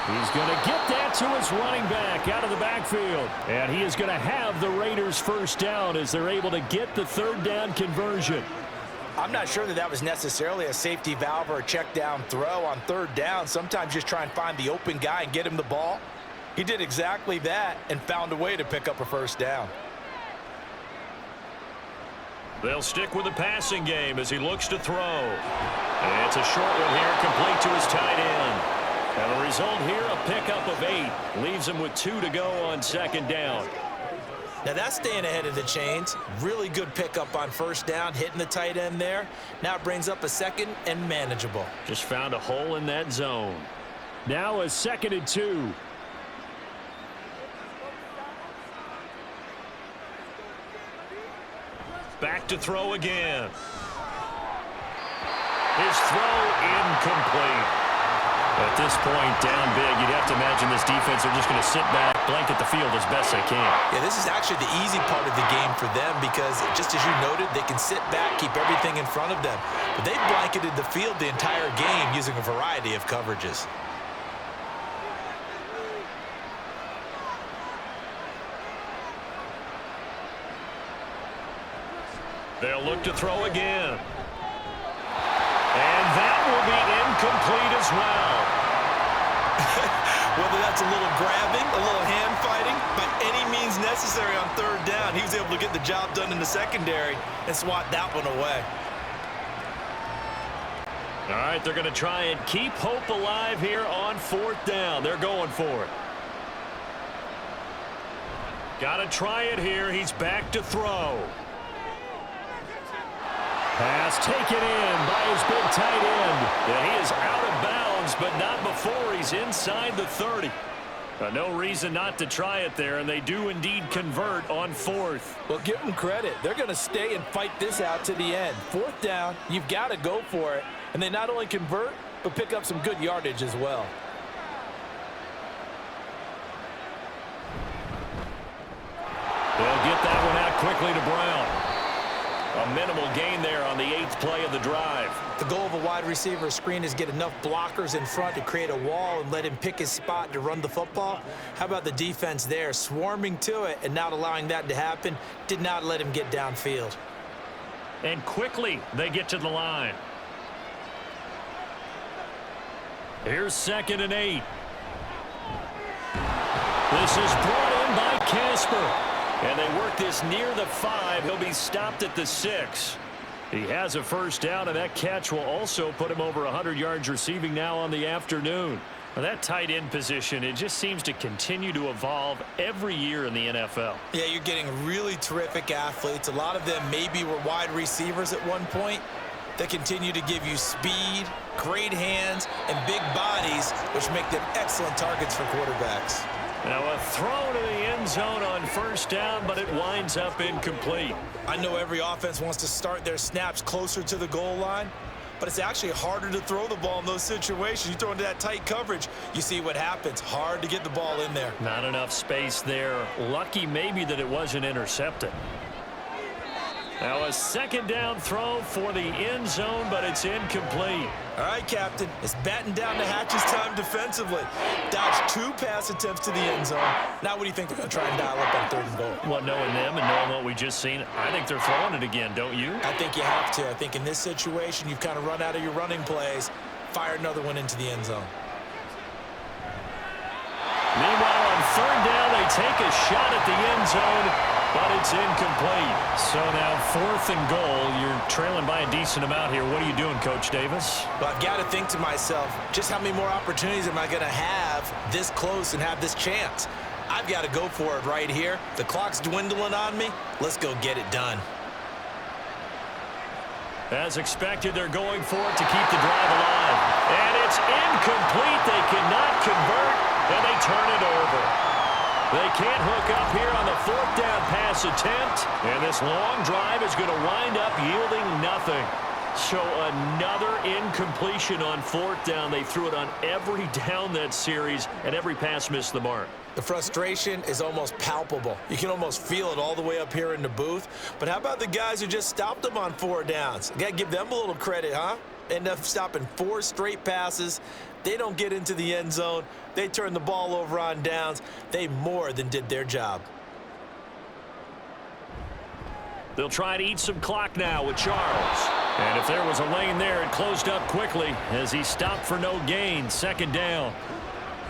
He's going to get that to his running back out of the backfield. And he is going to have the Raiders first down as they're able to get the 3rd down conversion. I'm not sure that was necessarily a safety valve or a check down throw on 3rd down. Sometimes just try and find the open guy and get him the ball. He did exactly that and found a way to pick up a first down. They'll stick with the passing game as he looks to throw. And it's a short one here, complete to his tight end. And the result here, a pickup of 8. Leaves him with 2 to go on 2nd down. Now that's staying ahead of the chains. Really good pickup on first down, hitting the tight end there. Now it brings up a 2nd and manageable. Just found a hole in that zone. Now a 2nd and 2. Back to throw again. His throw incomplete. At this point, down big, you'd have to imagine this defense are just going to sit back, blanket the field as best they can. Yeah, this is actually the easy part of the game for them because, just as you noted, they can sit back, keep everything in front of them. But they've blanketed the field the entire game using a variety of coverages. They'll look to throw again. And that will be incomplete as well. Whether that's a little grabbing, a little hand fighting, by any means necessary on 3rd down, he was able to get the job done in the secondary and swat that one away. All right, they're going to try and keep hope alive here on 4th down. They're going for it. Got to try it here. He's back to throw. Pass taken in by his big tight end. Yeah, he is out of bounds, but not before he's inside the 30. No reason not to try it there, and they do indeed convert on 4th. Well, give them credit. They're going to stay and fight this out to the end. 4th down, you've got to go for it. And they not only convert, but pick up some good yardage as well. They'll get that one out quickly to Brown. A minimal gain there on the 8th play of the drive. The goal of a wide receiver screen is get enough blockers in front to create a wall and let him pick his spot to run the football. How about the defense there, swarming to it and not allowing that to happen? Did not let him get downfield. And quickly they get to the line. Here's 2nd and 8. This is brought in by Casper. And they work this near the 5. He'll be stopped at the 6. He has a first down, and that catch will also put him over 100 yards receiving now on the afternoon. Now, that tight end position, it just seems to continue to evolve every year in the NFL. Yeah, you're getting really terrific athletes. A lot of them maybe were wide receivers at one point. They continue to give you speed, great hands, and big bodies, which make them excellent targets for quarterbacks. Now a throw to the end zone on first down, but it winds up incomplete. I know every offense wants to start their snaps closer to the goal line, but it's actually harder to throw the ball in those situations. You throw into that tight coverage, you see what happens. Hard to get the ball in there. Not enough space there. Lucky maybe that it wasn't intercepted. Now a second down throw for the end zone, but it's incomplete. All right, Captain. It's batten down the hatches time defensively. Dodged 2 pass attempts to the end zone. Now what do you think they're going to try and dial up on 3rd and goal? Well, knowing them and knowing what we just seen, I think they're throwing it again, don't you? I think you have to. I think in this situation, you've kind of run out of your running plays. Fire another one into the end zone. Meanwhile, on 3rd down, they take a shot at the end zone, but it's incomplete. So now 4th and goal. You're trailing by a decent amount here. What are you doing, Coach Davis? Well, I've got to think to myself, just how many more opportunities am I going to have this close and have this chance? I've got to go for it right here. The clock's dwindling on me. Let's go get it done. As expected, they're going for it to keep the drive alive. And it's incomplete. They cannot convert, and they turn it over. They can't hook up here on the 4th down pass attempt, and this long drive is going to wind up yielding nothing. So another incompletion on 4th down. They threw it on every down that series, and every pass missed the mark. The frustration is almost palpable. You can almost feel it all the way up here in the booth. But how about the guys who just stopped them on 4 downs? You got to give them a little credit, huh? End up stopping 4 straight passes. They don't get into the end zone. They turn the ball over on downs. They more than did their job. They'll try to eat some clock now with Charles. And if there was a lane there, it closed up quickly as he stopped for no gain. 2nd down.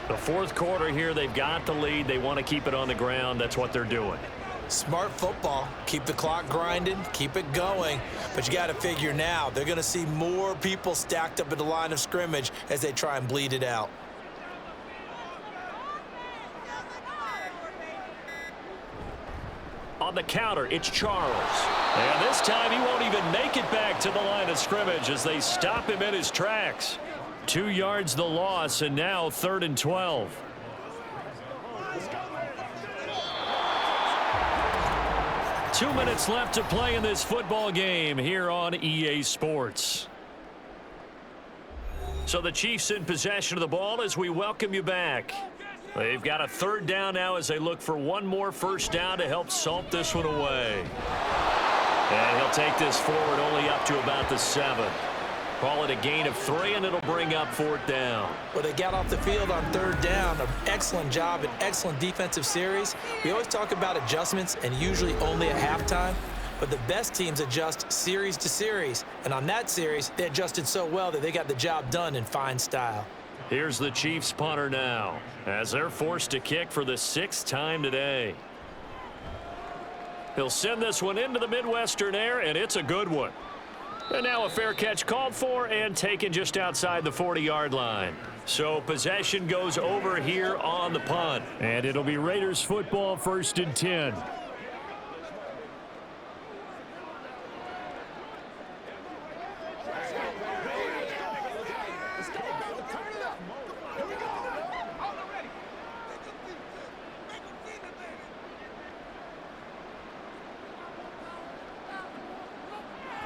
The 4th quarter here, they've got the lead. They want to keep it on the ground. That's what they're doing. Smart football. Keep the clock grinding. Keep it going. But you got to figure now, they're going to see more people stacked up at the line of scrimmage as they try and bleed it out. On the counter, it's Charles. And this time he won't even make it back to the line of scrimmage as they stop him in his tracks. 2 yards the loss, and now 3rd and 12. Two minutes left to play in this football game here on EA Sports. So the Chiefs in possession of the ball as we welcome you back. They've got a 3rd down now as they look for one more 1st down to help salt this one away. And he'll take this forward only up to about the 7. Call it a gain of 3, and it'll bring up 4th down. Well, they got off the field on 3rd down. An excellent job, an excellent defensive series. We always talk about adjustments, and usually only at halftime. But the best teams adjust series to series. And on that series, they adjusted so well that they got the job done in fine style. Here's the Chiefs punter now as they're forced to kick for the 6th time today. He'll send this one into the Midwestern air, and it's a good one. And now a fair catch called for and taken just outside the 40-yard line. So possession goes over here on the punt. And it'll be Raiders football, 1st and 10.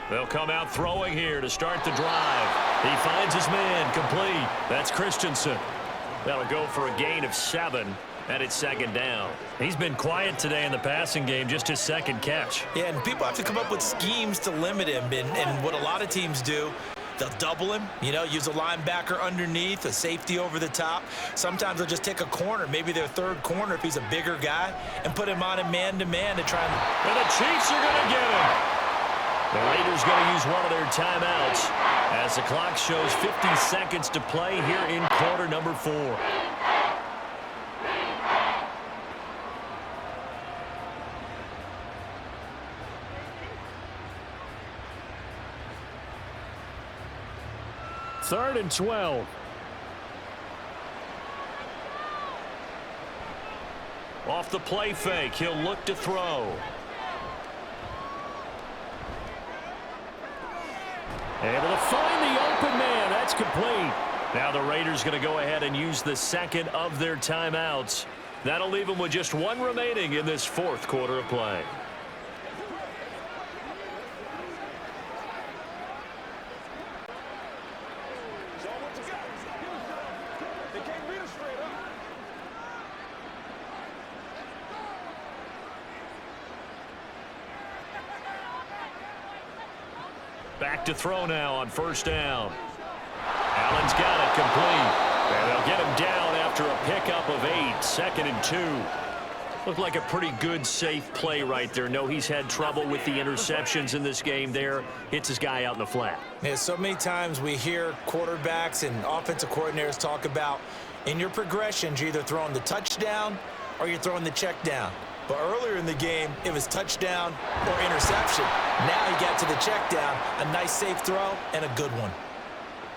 They'll come out throwing here to start the drive. He finds his man complete. That's Christensen. That'll go for a gain of 7, and it's 2nd down. He's been quiet today in the passing game, just his 2nd catch. Yeah, and people have to come up with schemes to limit him. And what a lot of teams do, they'll double him, use a linebacker underneath, a safety over the top. Sometimes they'll just take a corner, maybe their 3rd corner if he's a bigger guy, and put him on him man-to-man to try and... And the Chiefs are going to get him. The Raiders going to use one of their timeouts as the clock shows 50 seconds to play here in quarter number 4. Third and 12. Off the play fake, he'll look to throw. Able to find the open man. That's complete. Now the Raiders going to go ahead and use the 2nd of their timeouts. That'll leave them with just 1 remaining in this 4th quarter of play. Back to throw now on first down. Allen's got it complete. And they'll get him down after a pickup of 8, 2nd and 2. Looked like a pretty good, safe play right there. No, he's had trouble with the interceptions in this game there. Hits his guy out in the flat. Yeah, so many times we hear quarterbacks and offensive coordinators talk about in your progressions, you're either throwing the touchdown or you're throwing the check down. But earlier in the game, it was touchdown or interception. Now he got to the check down, a nice safe throw and a good one.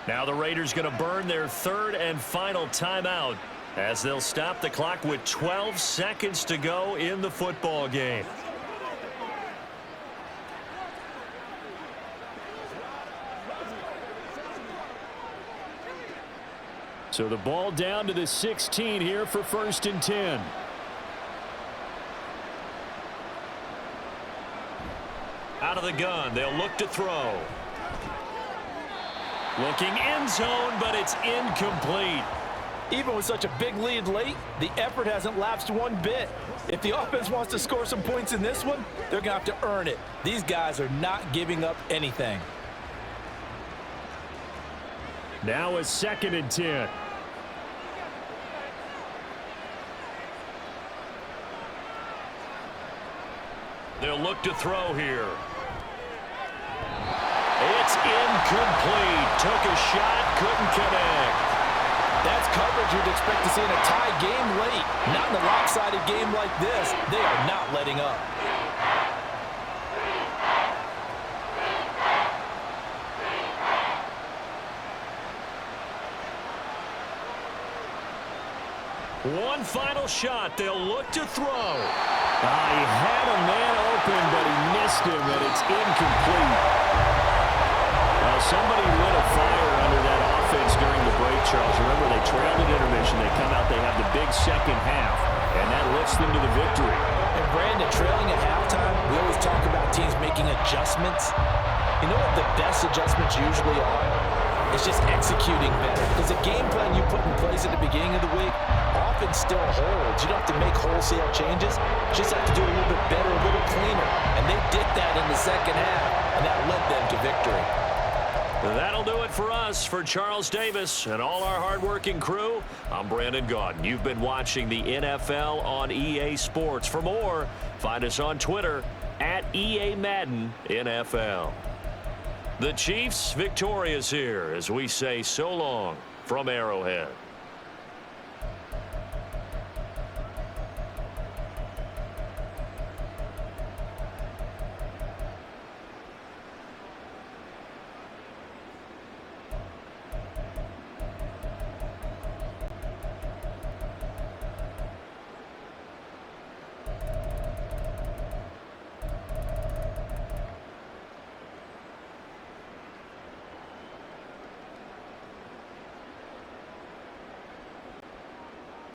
Now the Raiders going to burn their 3rd and final timeout as they'll stop the clock with 12 seconds to go in the football game. So the ball down to the 16 here for 1st and 10. Out of the gun, they'll look to throw. Looking end zone, but it's incomplete. Even with such a big lead late, the effort hasn't lapsed one bit. If the offense wants to score some points in this one, they're going to have to earn it. These guys are not giving up anything. Now a 2nd and 10. They'll look to throw here. It's incomplete. Took a shot, couldn't connect. That's coverage you'd expect to see in a tie game late. Not in a lopsided game like this. They are not letting up. One final shot. They'll look to throw. He had a man open, but he missed him, and it's incomplete. Well, somebody lit a fire under that offense during the break, Charles. Remember, they trailed at intermission. They come out, they have the big second half, and that lifts them to the victory. And Brandon, trailing at halftime, we always talk about teams making adjustments. You know what the best adjustments usually are? It's just executing better. Because the game plan you put in place at the beginning of the week often still holds. You don't have to make wholesale changes. You just have to do a little bit better, a little cleaner. And they did that in the second half, and that led them to victory. That'll do it for us. For Charles Davis and all our hardworking crew, I'm Brandon Gaudin. You've been watching the NFL on EA Sports. For more, find us on Twitter at EA Madden NFL. The Chiefs victorious here as we say so long from Arrowhead.